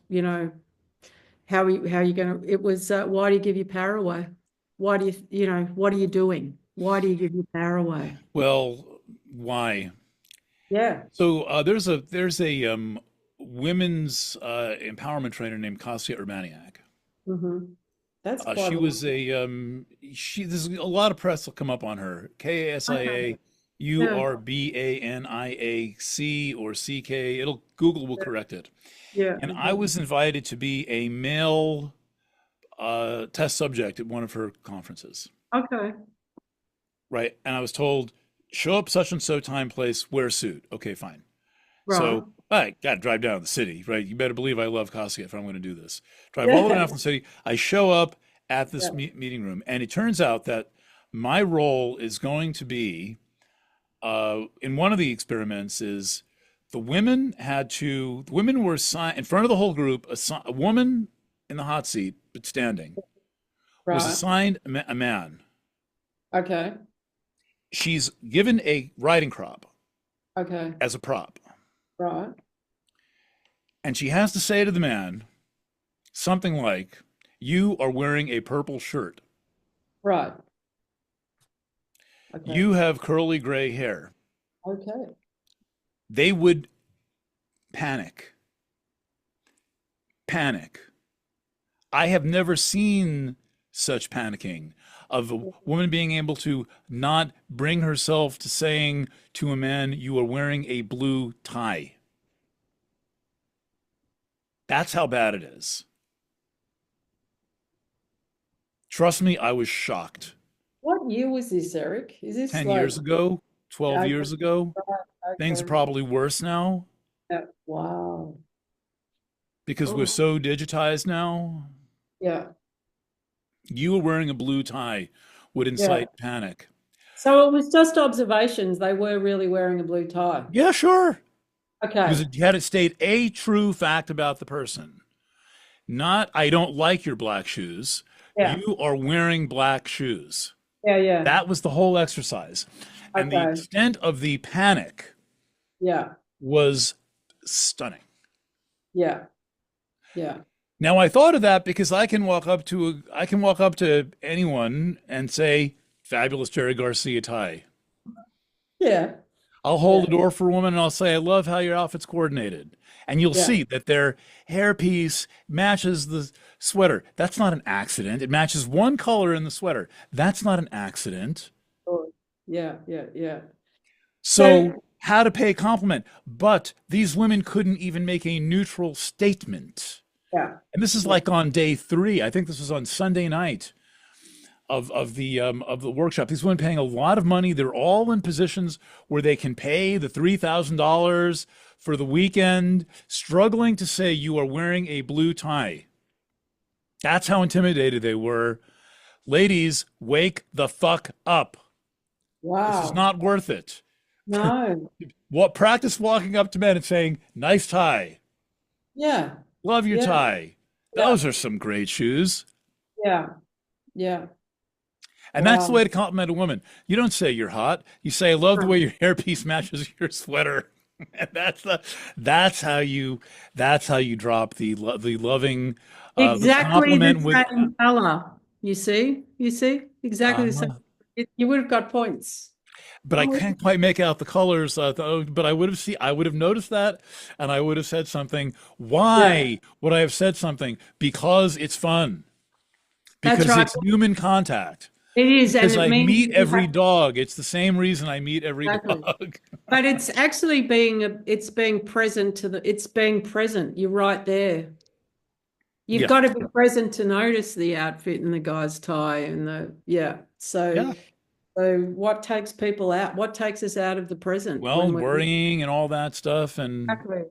how are you going to, it was, why do you give your power away? Why do what are you doing? Why do you give your power away? well, why? Yeah. So there's a women's empowerment trainer named Kasia Urbaniak. Hmm. That's She quite a was a she. There's a lot of press will come up on her. okay. Yeah, Kasia or CK. Google will correct it. yeah. And I Mhm. was invited to be a male test subject at one of her conferences, Okay. right? And I was told, show up such and so time, place, wear a suit. Okay, fine. Right. So I got to drive down to the city, right? You better believe I love Costco if I'm going to do this. Drive all the way Yeah. down from the city. I show up at this Yeah. meeting room, and it turns out that my role is going to be in one of the experiments is the women were assigned in front of the whole group. A woman in the hot seat, but standing, was Right. assigned a man. Okay. She's given a riding crop Okay. as a prop, Right. and she has to say to the man something like, "You are wearing a purple shirt. Right. Okay. You have curly gray hair." Okay. They would panic. Panic. I have never seen such panicking of a woman being able to not bring herself to saying to a man, "You are wearing a blue tie." That's how bad it is. Trust me, I was shocked. What year was this, Eric? Is this 10 like, years ago, 12 okay, years ago, right, things are okay. probably worse now Yeah. Wow. because we're Oh, so digitized now. yeah. You were wearing a blue tie would Yeah. incite panic. So it was just observations. They were really wearing a blue tie. Yeah, sure. Okay. You had to state a true fact about the person. Not, I don't like your black shoes. Yeah. You are wearing black shoes. Yeah. Yeah. That was the whole exercise. And the Okay. extent of the panic Yeah. was stunning. Yeah. Yeah. Now I thought of that because I can walk up to anyone and say, "Fabulous Jerry Garcia tie." Yeah. I'll hold the Yeah. door for a woman and I'll say, I love how your outfit's coordinated. And you'll Yeah. see that their hairpiece matches the sweater. That's not an accident. It matches one color in the sweater. That's not an accident. Sure. Yeah. Yeah. Yeah. So, So, how to pay a compliment. But these women couldn't even make a neutral statement. yeah. And this is Yeah. like on day three. I think this was on Sunday night of the workshop. These women paying a lot of money. They're all in positions where they can pay the $3,000 for the weekend, struggling to say you are wearing a blue tie. That's how intimidated they were. Ladies, wake the fuck up. This is Wow. not worth it. No. What practice walking up to men and saying, "Nice tie. Yeah. Love your Yeah. tie. Yeah. Those are some great shoes." Yeah. Yeah. And that's the way Wow. to compliment a woman. You don't say you're hot. You say, "I love the way your hairpiece matches your sweater." And that's how you drop the loving the Exactly the compliment with same color. You see, exactly the same. uh, You would have got points. but I I'm with you. can't quite make out the colors. But I would have noticed that, and I would have said something. Yeah, Why would I have said something? Because it's fun. that's Because right. it's human contact. It is, and Because it I means meet you every have dog. It's the same reason I meet every exactly. dog. But it's actually it's being present it's being present. You're right there. You've Yeah, got to be present to notice the outfit and the guy's tie and yeah. yeah. So what takes people out? What takes us out of the present Well, when we're worrying and all that stuff, and exactly.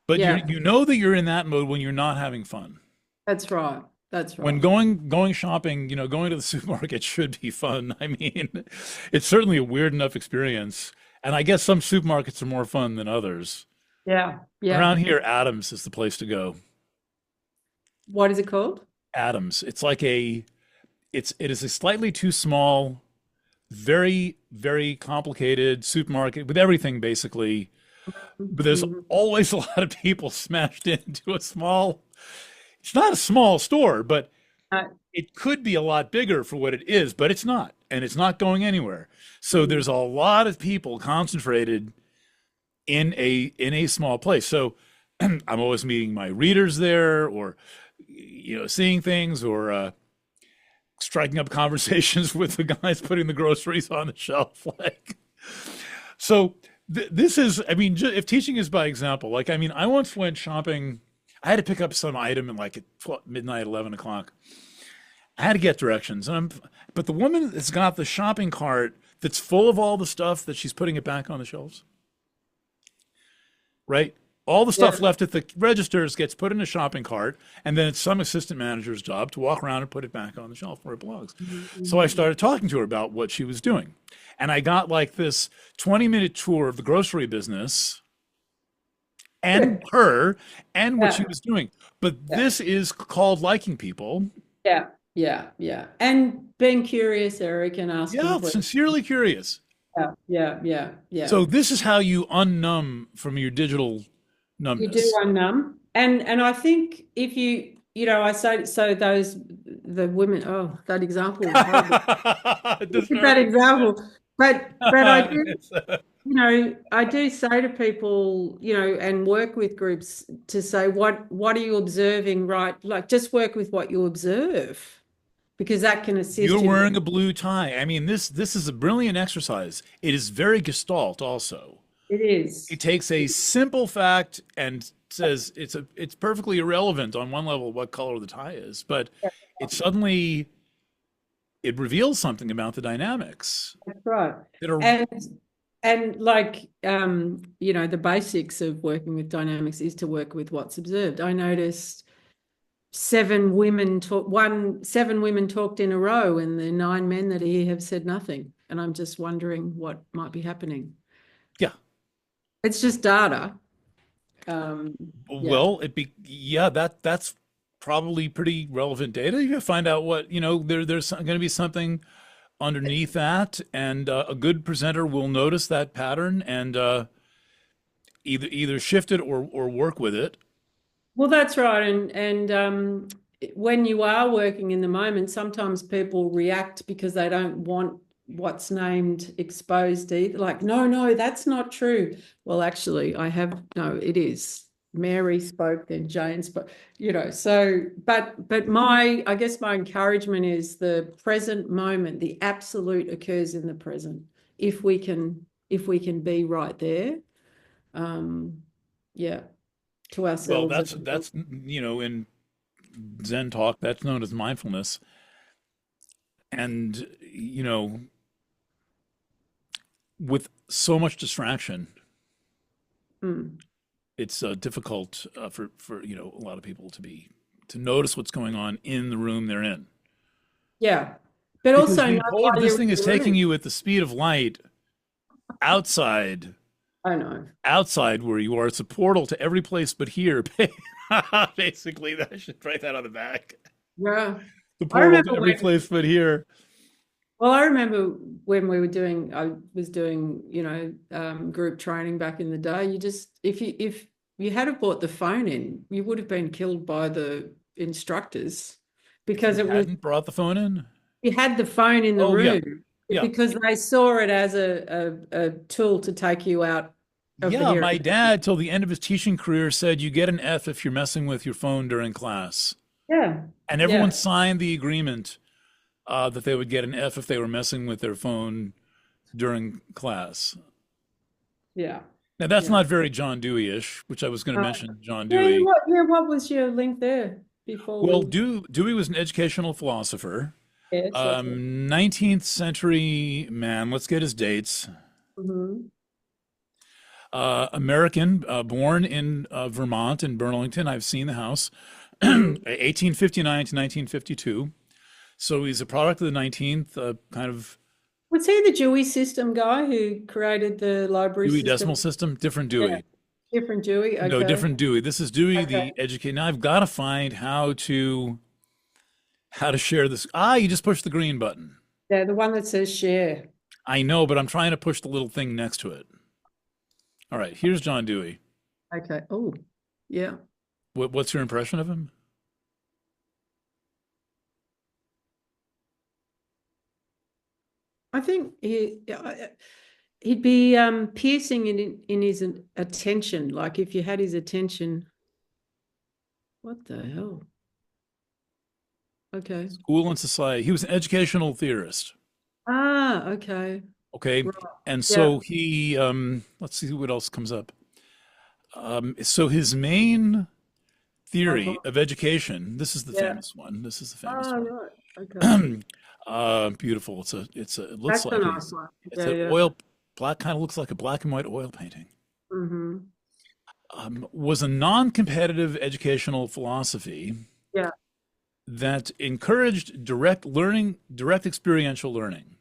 but Yeah, you know that you're in that mode when you're not having fun. that's right. That's When right. going shopping, going to the supermarket should be fun. I mean, it's certainly a weird enough experience, and I guess some supermarkets are more fun than others. Yeah, yeah. Around here, Adams is the place to go. What is it called? Adams. It is a slightly too small, very, very complicated supermarket with everything basically, but there's Mhm. always a lot of people smashed into a small, it's not a small store, but Uh, it could be a lot bigger for what it is, but it's not, and it's not going anywhere. So mm, there's a lot of people concentrated in a small place. So I'm always meeting my readers there, or seeing things, or striking up conversations with the guys putting the groceries on the shelf. Like, so this is, I mean, if teaching is by example, like, I mean, I once went shopping. I had to pick up some item in like at midnight, 11 o'clock. I had to get directions, but the woman has got the shopping cart that's full of all the stuff that she's putting it back on the shelves, right? All the yeah. stuff left at the registers gets put in a shopping cart, and then it's some assistant manager's job to walk around and put it back on the shelf where it belongs. So I Mhm. started talking to her about what she was doing. And I got like this 20-minute tour of the grocery business and her and what she Yeah, was doing. But yeah, this is called liking people. yeah, yeah, yeah. And being curious, Eric, and asking Yeah, questions. sincerely curious. Yeah, yeah, yeah, yeah. So this is how you unnumb from your digital You do numbness. unnumb. And I think if I say so those the women, oh, that example was horrible. That Disturbing. example. But I do, It's, I do say to people, and work with groups to say, what are you observing, right? Like just work with what you observe because that can you're assist you. wearing a blue tie. I mean, this is a brilliant exercise. It is very gestalt also. It is. It takes a simple fact and says it's perfectly irrelevant on one level what color the tie is, but it suddenly it reveals something about the dynamics That's right. that are And like the basics of working with dynamics is to work with what's observed. I noticed seven women talked in a row, and the nine men that are here have said nothing. And I'm just wondering what might be happening. yeah. It's just data. Um, yeah. Well, yeah, that's probably pretty relevant data. You find out what, there's going to be something underneath that, and a good presenter will notice that pattern and either shift it or work with it. Well, that's right. And when you are working in the moment, sometimes people react because they don't want what's named exposed either. Like, no, that's not true. Well, actually, no, it is. Mary spoke, then Jane spoke, so, but I guess my encouragement is the present moment, the absolute occurs in the present. If we can be right there, yeah, to Well, ourselves. that's in Zen talk, that's known as mindfulness. And with so much distraction, Mm. it's difficult for a lot of people to notice what's going on in the room they're in. Yeah. But Because also being know told why this you're thing in is the taking room. you at the speed of light outside I know. outside where you are, it's a portal to every place but here. Basically, I should write that on the back. Yeah. The I portal to remember every when place but here. Well, I remember when I was doing, group training back in the day. You just, if you had have brought the phone in, you would have been killed by the instructors If because you hadn't brought the phone in? you had the phone in the Oh, yeah. room Yeah. because they saw it as a tool to take you out of the Yeah, here. my dad, till the end of his teaching career, said you get an F if you're messing with your phone during class. Yeah. And everyone Yeah. signed the agreement that they would get an F if they were messing with their phone during class. Yeah. Now, that's Yeah. not very John Dewey-ish, which I was going to Uh, mention John yeah. Dewey. What was your link there before Well, we? Dewey was an educational philosopher, Yes, that's it. 19th century man. Let's get his dates. Mm-hmm. American, born in Vermont, in Burlington. I've seen the house. Mm-hmm. 1859 to 1952. So he's a product of the 19th, kind of Was he the Dewey System guy who created the library Dewey Decimal system? System, different Yeah, Dewey. different Dewey. No, Okay. different Dewey. This is Dewey, Okay. the educator. Now I've got to find how to share this. Ah, you just push the green button. Yeah, the one that says share. I know, but I'm trying to push the little thing next to it. All right, here's John Dewey. Okay. Oh, yeah. What's your impression of him? I think he'd be piercing in his attention. Like if you had his attention. What the hell? Okay. School and society. He was an educational theorist. Ah, okay. Okay, Right. and Yeah. so he. Let's see what else comes up. So his main theory Uh-huh. of education. This is the Yeah. famous one. This is the famous Oh, one. right. Okay. Beautiful. It looks That's a like nice one. it's Yeah, an yeah. oil black kind of looks like a black and white oil painting. Mm-hmm. Was a non-competitive educational philosophy Yeah. that encouraged direct learning, direct experiential learning,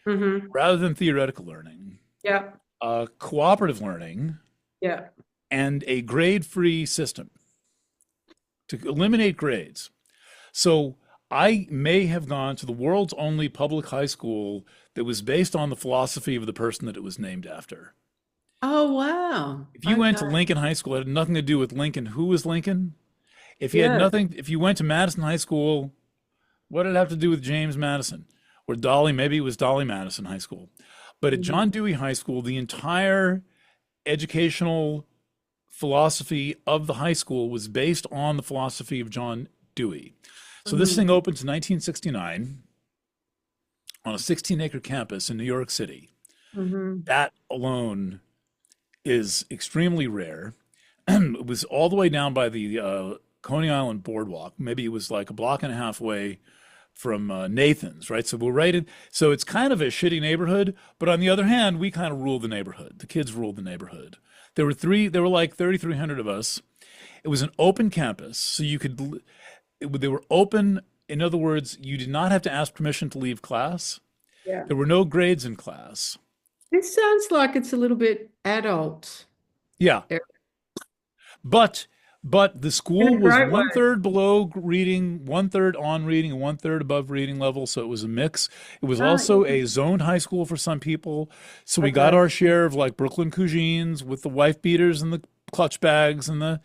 Mm-hmm. rather than theoretical learning, Yeah. cooperative learning, Yeah. and a grade-free system to eliminate grades. So I may have gone to the world's only public high school that was based on the philosophy of the person that it was named after. Oh, wow. If you went Okay. to Lincoln High School, it had nothing to do with Lincoln. Who was Lincoln? Yeah. If you went to Madison High School, what did it have to do with James Madison? Or Dolly, maybe it was Dolly Madison High School. But at Mm-hmm. John Dewey High School, the entire educational philosophy of the high school was based on the philosophy of John Dewey. So this Mm-hmm. thing opens in 1969 on a 16-acre campus in New York City. Mm-hmm. That alone is extremely rare. It was all the way down by the Coney Island boardwalk. Maybe it was like a block and a half away from Nathan's, right? So we're right in. So it's kind of a shitty neighborhood, but on the other hand, we kind of ruled the neighborhood. The kids ruled the neighborhood. There were like 3,300 of us. It was an open campus, so they were open. In other words, you did not have to ask permission to leave class. Yeah. There were no grades in class. This sounds like it's a little bit adult. Yeah, Yeah. but the In school a was great way. one third below reading, one third on reading, and one third above reading level. So it was a mix. It was Ah, also a zoned high school for some people. So we got okay. our share of like Brooklyn Cousins with the wife beaters and the clutch bags and and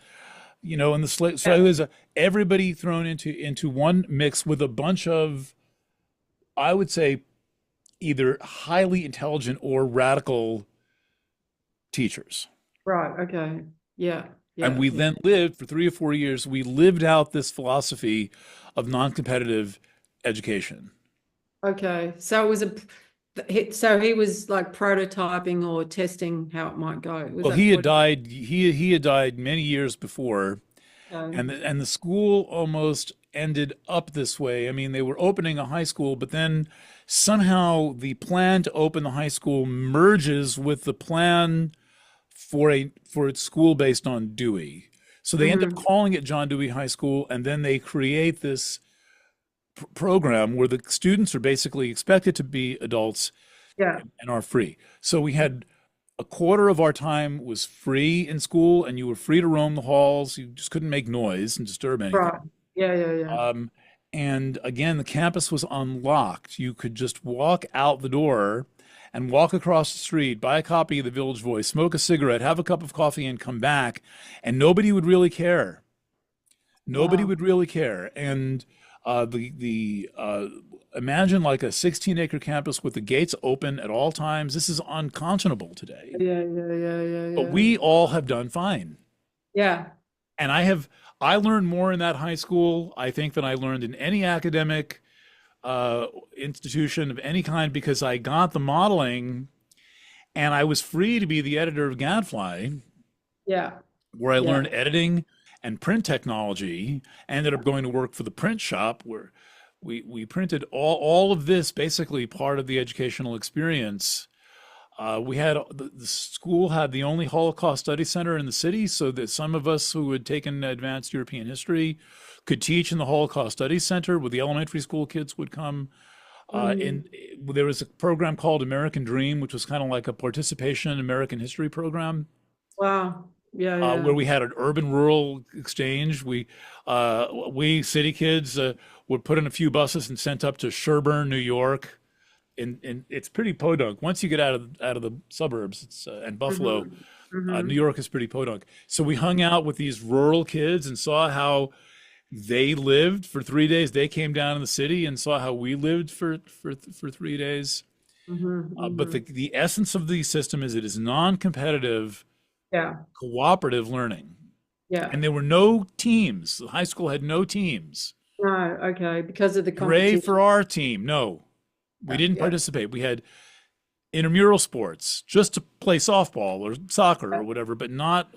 the slate. So Yeah. it was everybody thrown into one mix with a bunch of, I would say, either highly intelligent or radical teachers. Right. Okay. Yeah. And Yeah. we Yeah. then lived for 3 or 4 years, we lived out this philosophy of non-competitive education. Okay. So it was so he was like prototyping or testing how it might go. Was Well, that he had what? died. He had died many years before, Okay. and the school almost ended up this way. I mean, they were opening a high school, but then somehow the plan to open the high school merges with the plan for a school based on Dewey. So they end up Hmm. calling it John Dewey High School, and then they create this program where the students are basically expected to be adults Yeah. and are free. So we had a quarter of our time was free in school, and you were free to roam the halls. You just couldn't make noise and disturb Right. anything. Yeah. Yeah. Yeah. Um, and again, the campus was unlocked. You could just walk out the door and walk across the street, buy a copy of the Village Voice, smoke a cigarette, have a cup of coffee, and come back, and nobody would really care. Nobody Wow. would really care. And the imagine like a 16-acre campus with the gates open at all times. This is unconscionable today. Yeah. Yeah. Yeah. Yeah. But Yeah. we all have done fine. Yeah. And I learned more in that high school, I think, than I learned in any academic institution of any kind because I got the modeling and I was free to be the editor of Gadfly, Yeah. where I Yeah. learned editing and print technology. I ended up going to work for the print shop where we printed all of this, basically part of the educational experience. We had the school had the only Holocaust Study Center in the city, so that some of us who had taken advanced European history could teach in the Holocaust Study Center, where the elementary school kids would come. Mm. And there was a program called American Dream, which was kind of like a participation American history program, Wow. Yeah. where Yeah. we had an urban-rural exchange. We city kids were put in a few buses and sent up to Sherburne, New York, and it's pretty podunk. Once you get out of the suburbs, it's and Buffalo, Hmm. New Hmm. York is pretty podunk. So we hung out with these rural kids and saw how they lived for 3 days. They came down in the city and saw how we lived for 3 days. Hmm. But Hmm. the essence of the system is it is non-competitive, Yeah. cooperative learning. Yeah. And there were no teams. The high school had no teams. No. Okay. Because of the Hooray competition. for our team. No, we Yeah. didn't Yeah. participate. We had intramural sports just to play softball or soccer or whatever, but not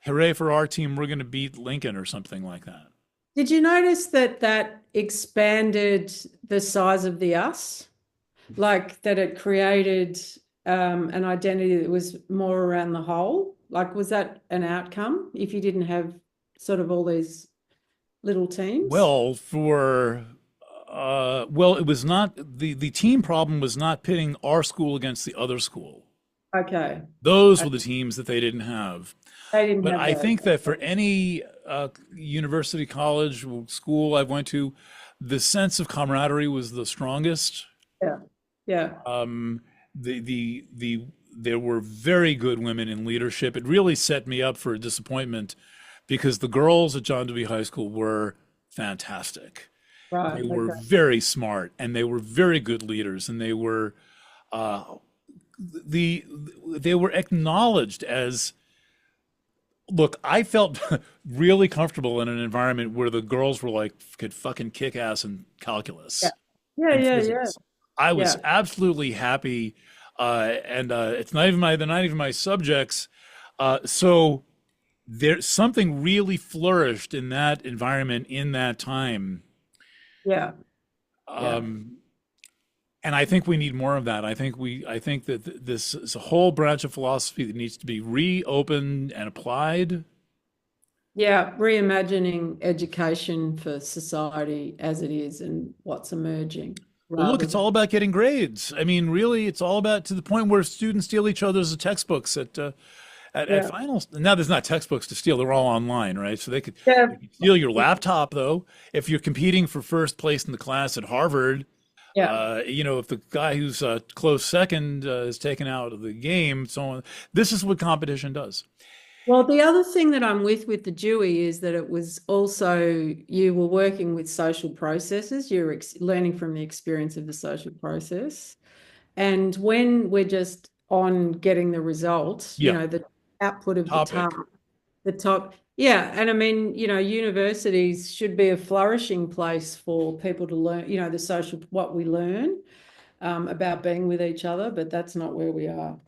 hooray for our team. We're going to beat Lincoln or something like that. Did you notice that that expanded the size of the us? Like that it created an identity that was more around the whole? Like, was that an outcome if you didn't have sort of all these little teams? Well, well, it was not the team problem was not pitting our school against the other school. Okay. Those Uh, were the teams that they didn't have. They didn't But have I those. think that for any university, college, school I went to, the sense of camaraderie was the strongest. Yeah. Yeah. Um, the there were very good women in leadership. It really set me up for a disappointment because the girls at John Dewey High School were fantastic. Right. They were Okay. very smart and they were very good leaders and they were uh, the they were acknowledged as look, I felt really comfortable in an environment where the girls were like could fucking kick ass in Yeah. calculus Yeah. and Yeah. Yeah. physics. I was Yeah. absolutely happy, and it's not even they're not even my subjects. So there something really flourished in that environment in that time. Yeah. Yeah. Um, and I think we need more of that. I think that this is a whole branch of philosophy that needs to be reopened and applied. Yeah. Reimagining education for society as it is and what's emerging Well, look, rather it's all than, about getting grades. I mean, really, it's all about to the point where students steal each other's textbooks at yeah. finals. Now, there's not textbooks to steal; they're all online, right? So Yeah. they could steal your laptop, though. If you're competing for first place in the class at Harvard, Yeah. if the guy who's close second is taken out of the game, so on. This is what competition does. Well, the other thing that I'm with the Dewey is that it was also you were working with social processes. You're learning from the experience of the social process. And when we're just on getting the results, Yeah. the output of the task, Topic. the top. Yeah. And I mean, universities should be a flourishing place for people to learn, the social, what we learn about being with each other, but that's not where we are.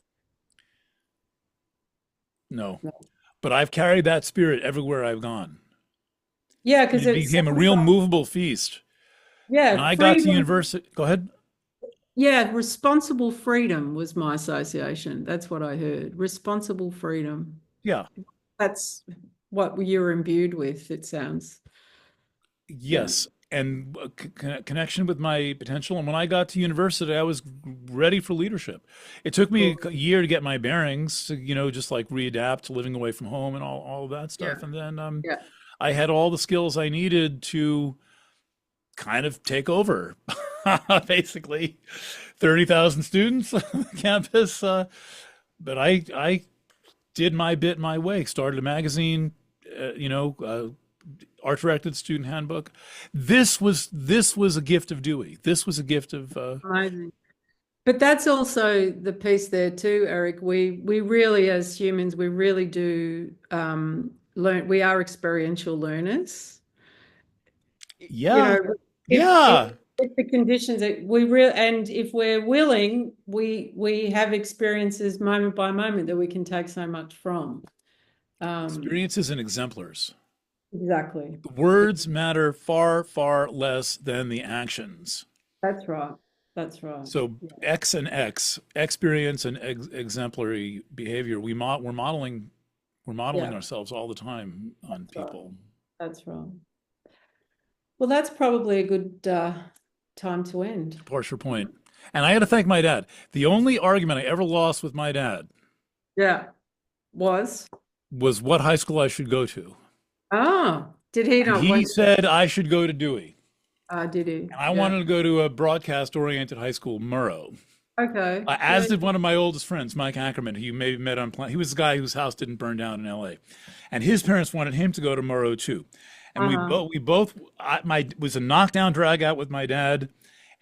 No. No. But I've carried that spirit everywhere I've gone. Yeah, And because it it became a sounds real like, movable feast. When yeah, I got to freedom. university, go ahead. Yeah, responsible freedom was my association. That's what I heard. Responsible freedom. Yeah. That's what you're imbued with, it sounds. Yeah. Yes. And connection with my potential. And when I got to university, I was ready for leadership. It took me a Cool. year to get my bearings, to, just like readapt to living away from home and all of that Yeah. stuff. And then Yeah. I had all the skills I needed to kind of take over, basically. 30,000 students on the campus. But I did my bit my way, started a magazine, art directed student handbook. This was a gift of Dewey. This was a gift of Amazing. But that's also the piece there too, Eric. We really, as humans, we really do learn. We are experiential learners. You yeah, know, yeah. if the conditions that we real and if we're willing, we have experiences moment by moment that we can take so much from. Um, Experiences and exemplars. exactly. The words matter far, far less than the actions. That's right. That's right. So Yeah. X and X, experience and exemplary behavior. We're modeling Yeah, ourselves all the time on that's right. people. That's right. Well, that's probably a good time to end. Partial point. And I had to thank my dad. The only argument I ever lost with my dad Yeah. Was. was what high school I should go to. Oh, did he And not he want said I should go to Dewey. did he? And I Yeah. wanted to go to a broadcast oriented high school, Murrow. Okay. As Yeah. did one of my oldest friends, Mike Ackerman, who you may have met on planet. He was the guy whose house didn't burn down in LA. And his parents wanted him to go to Murrow too. And Uh-huh. we both, was a knockdown drag out with my dad.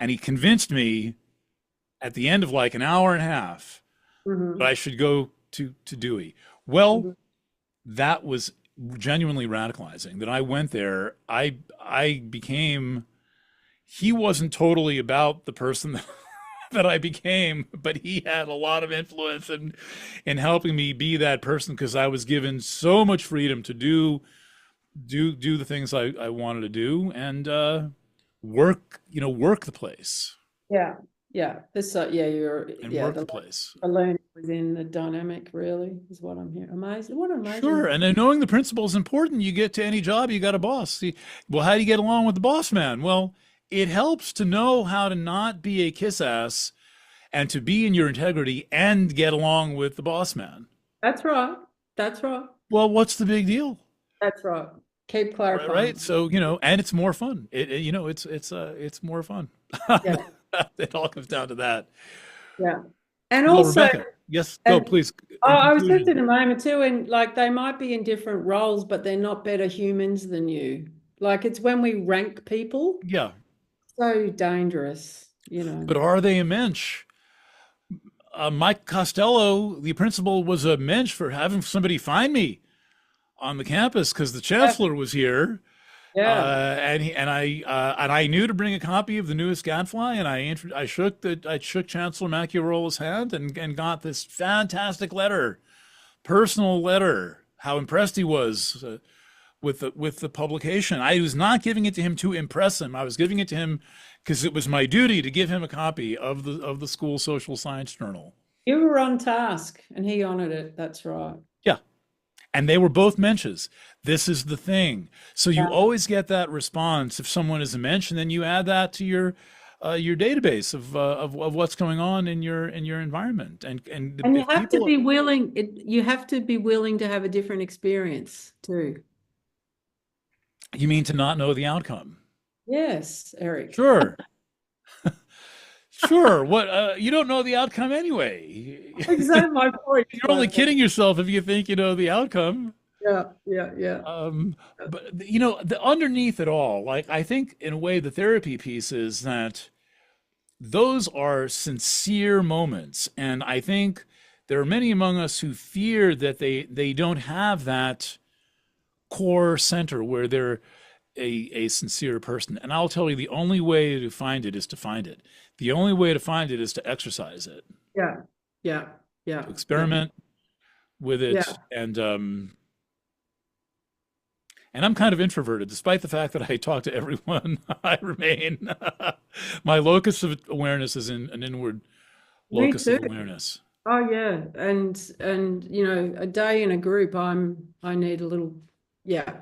And he convinced me at the end of like an hour and a half that Hmm. I should go to Dewey. Well, that was genuinely radicalizing. That I went there, I became. He wasn't totally about the person that I became, but he had a lot of influence in helping me be that person because I was given so much freedom to do the things I wanted to do and work the place Yeah. Yeah. This yeah, you're and yeah, work the place. the learning within the dynamic really is what I'm hearing. Amazing. What an amazing. Sure, and then knowing the principle is important. You get to any job, you got a boss. See, well, how do you get along with the boss man? Well, it helps to know how to not be a kiss ass and to be in your integrity and get along with the boss man. That's right. That's right. Well, what's the big deal? That's right. Keep Right, right. clarifying. So, and it's more fun. It's more fun. Yeah. It all comes down to that. Yeah. And Well, also, Rebecca, yes, go and please. oh, In I was just conclusion, in a moment too, and like they might be in different roles, but they're not better humans than you. Like it's when we rank people, yeah, so dangerous. but are they a mensch? Mike Costello, the principal, was a mensch for having somebody find me on the campus because the Yeah. chancellor was here. Yeah. And I knew to bring a copy of the newest Gadfly, and I shook Chancellor Macchiarola's hand and got this fantastic letter, personal letter, how impressed he was with the publication. I was not giving it to him to impress him. I was giving it to him because it was my duty to give him a copy of the school social science journal. You were on task and he honored it. That's right. Yeah. And they were both mensches. This is the thing. So you Yeah. always get that response if someone is a mensch, and then you add that to your database of what's going on in your environment. And And you if have to people, be willing, you have to be willing to have a different experience too. you mean to not know the outcome? Yes, Eric. Sure, sure. What you don't know the outcome anyway. Exactly my point. You're only kidding yourself if you think you know the outcome. Yeah, yeah, yeah. But the underneath it all, like I think in a way, the therapy piece is that those are sincere moments. And I think there are many among us who fear that they don't have that core center where they're a sincere person. And I'll tell you, the only way to find it is to find it. The only way to find it is to exercise it, Yeah. Yeah. Yeah. to Yeah. experiment with Yeah. it. And I'm kind of introverted, despite the fact that I talk to everyone. I remain. My locus of awareness is in an inward Me locus of too. awareness. Oh yeah. And you know, a day in a group, I need a little, yeah.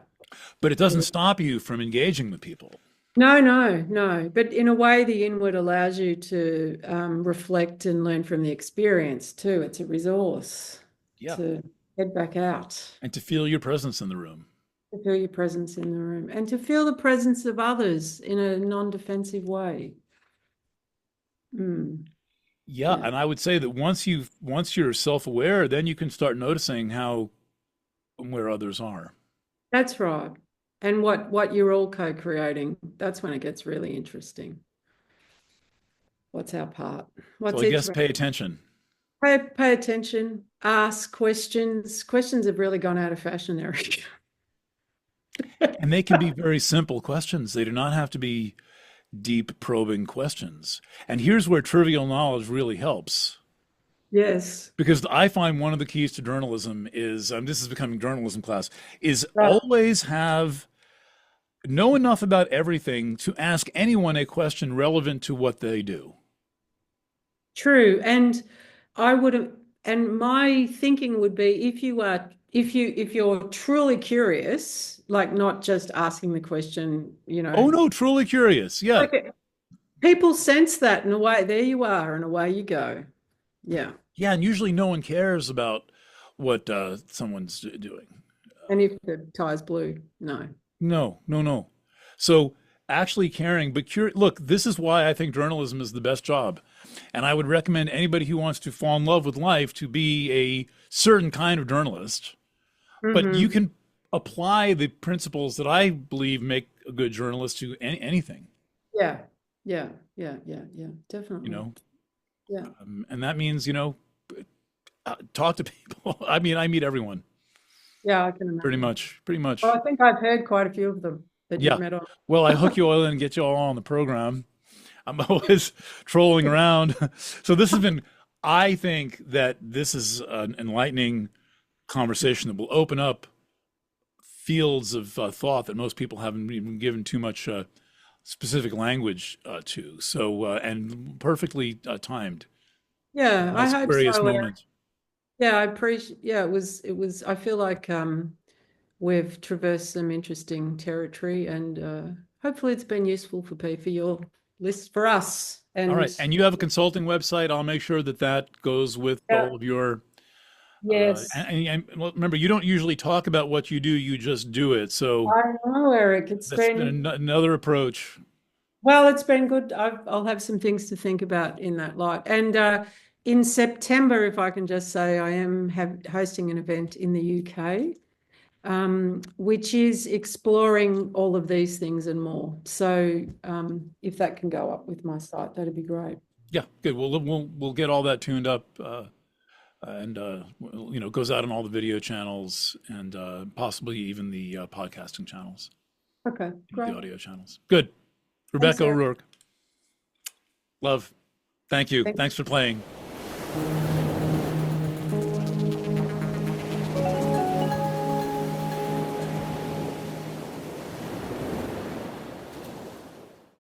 But it doesn't stop you from engaging with people. No, no, no. But in a way, the inward allows you to reflect and learn from the experience too. It's a resource Yeah. to head back out, And to feel your presence in the room. to feel your presence in the room, and to feel the presence of others in a non-defensive way. Mm, Yeah. yeah, And I would say that once you're self-aware, then you can start noticing how and where others are. that's right. And what you're all co-creating, that's when it gets really interesting. What's our part? So What's I each guess of us? pay attention. Pay attention, ask questions. Questions have really gone out of fashion, Eric. And they can be very simple questions. They do not have to be deep probing questions. And here's where trivial knowledge really helps. Yes. Because I find one of the keys to journalism is, this is becoming journalism class, is Right. always know enough about everything to ask anyone a question relevant to what they do. True. And I would have, and my thinking would be if you're truly curious, like not just asking the question, you Oh know, no, truly curious. Yeah. like people sense that and away, there you are, and away you go. Yeah. Yeah, and usually no one cares about what someone's doing. And if the tie's blue, no. No, no, no. So actually caring, but look, this is why I think journalism is the best job. And I would recommend anybody who wants to fall in love with life to be a certain kind of journalist. But you Mm-hmm. can apply the principles that I believe make a good journalist to anything, Yeah. Yeah. Yeah. Yeah. Yeah. you Definitely. know. Yeah. And that means, talk to people. I mean, I meet everyone Yeah, I can pretty imagine. much, pretty Well, much. I think I've heard quite a few of them that you've Yeah. met on. Well, I hook you all in and get you all on the program. I'm always trolling around. So this has been, I think that this is an enlightening conversation that will open up fields of thought that most people haven't even given too much specific language to. So, and perfectly timed. Yeah, I Nice hope Aquarius so. moment. Yeah, I appreciate, yeah, I feel like we've traversed some interesting territory, and hopefully it's been useful for your list for us. All And right. And you have a consulting website. I'll make sure that that goes with yeah, all of your, yes, well, remember, you don't usually talk about what you do, you just do it. So I know, Eric. It's that's been been, another approach. well, it's been good. I'll have some things to think about in that light. And in September, if I can just say, I am hosting an event in the UK. Which is exploring all of these things and more. So if that can go up with my site, that'd be great. Yeah, good. We'll get all that tuned up, and goes out on all the video channels and possibly even the podcasting channels, Okay, the great. audio channels. Good. Thanks, Rebekah Eric. O'Rourke. Love. Thank you. Thanks. Thanks for playing.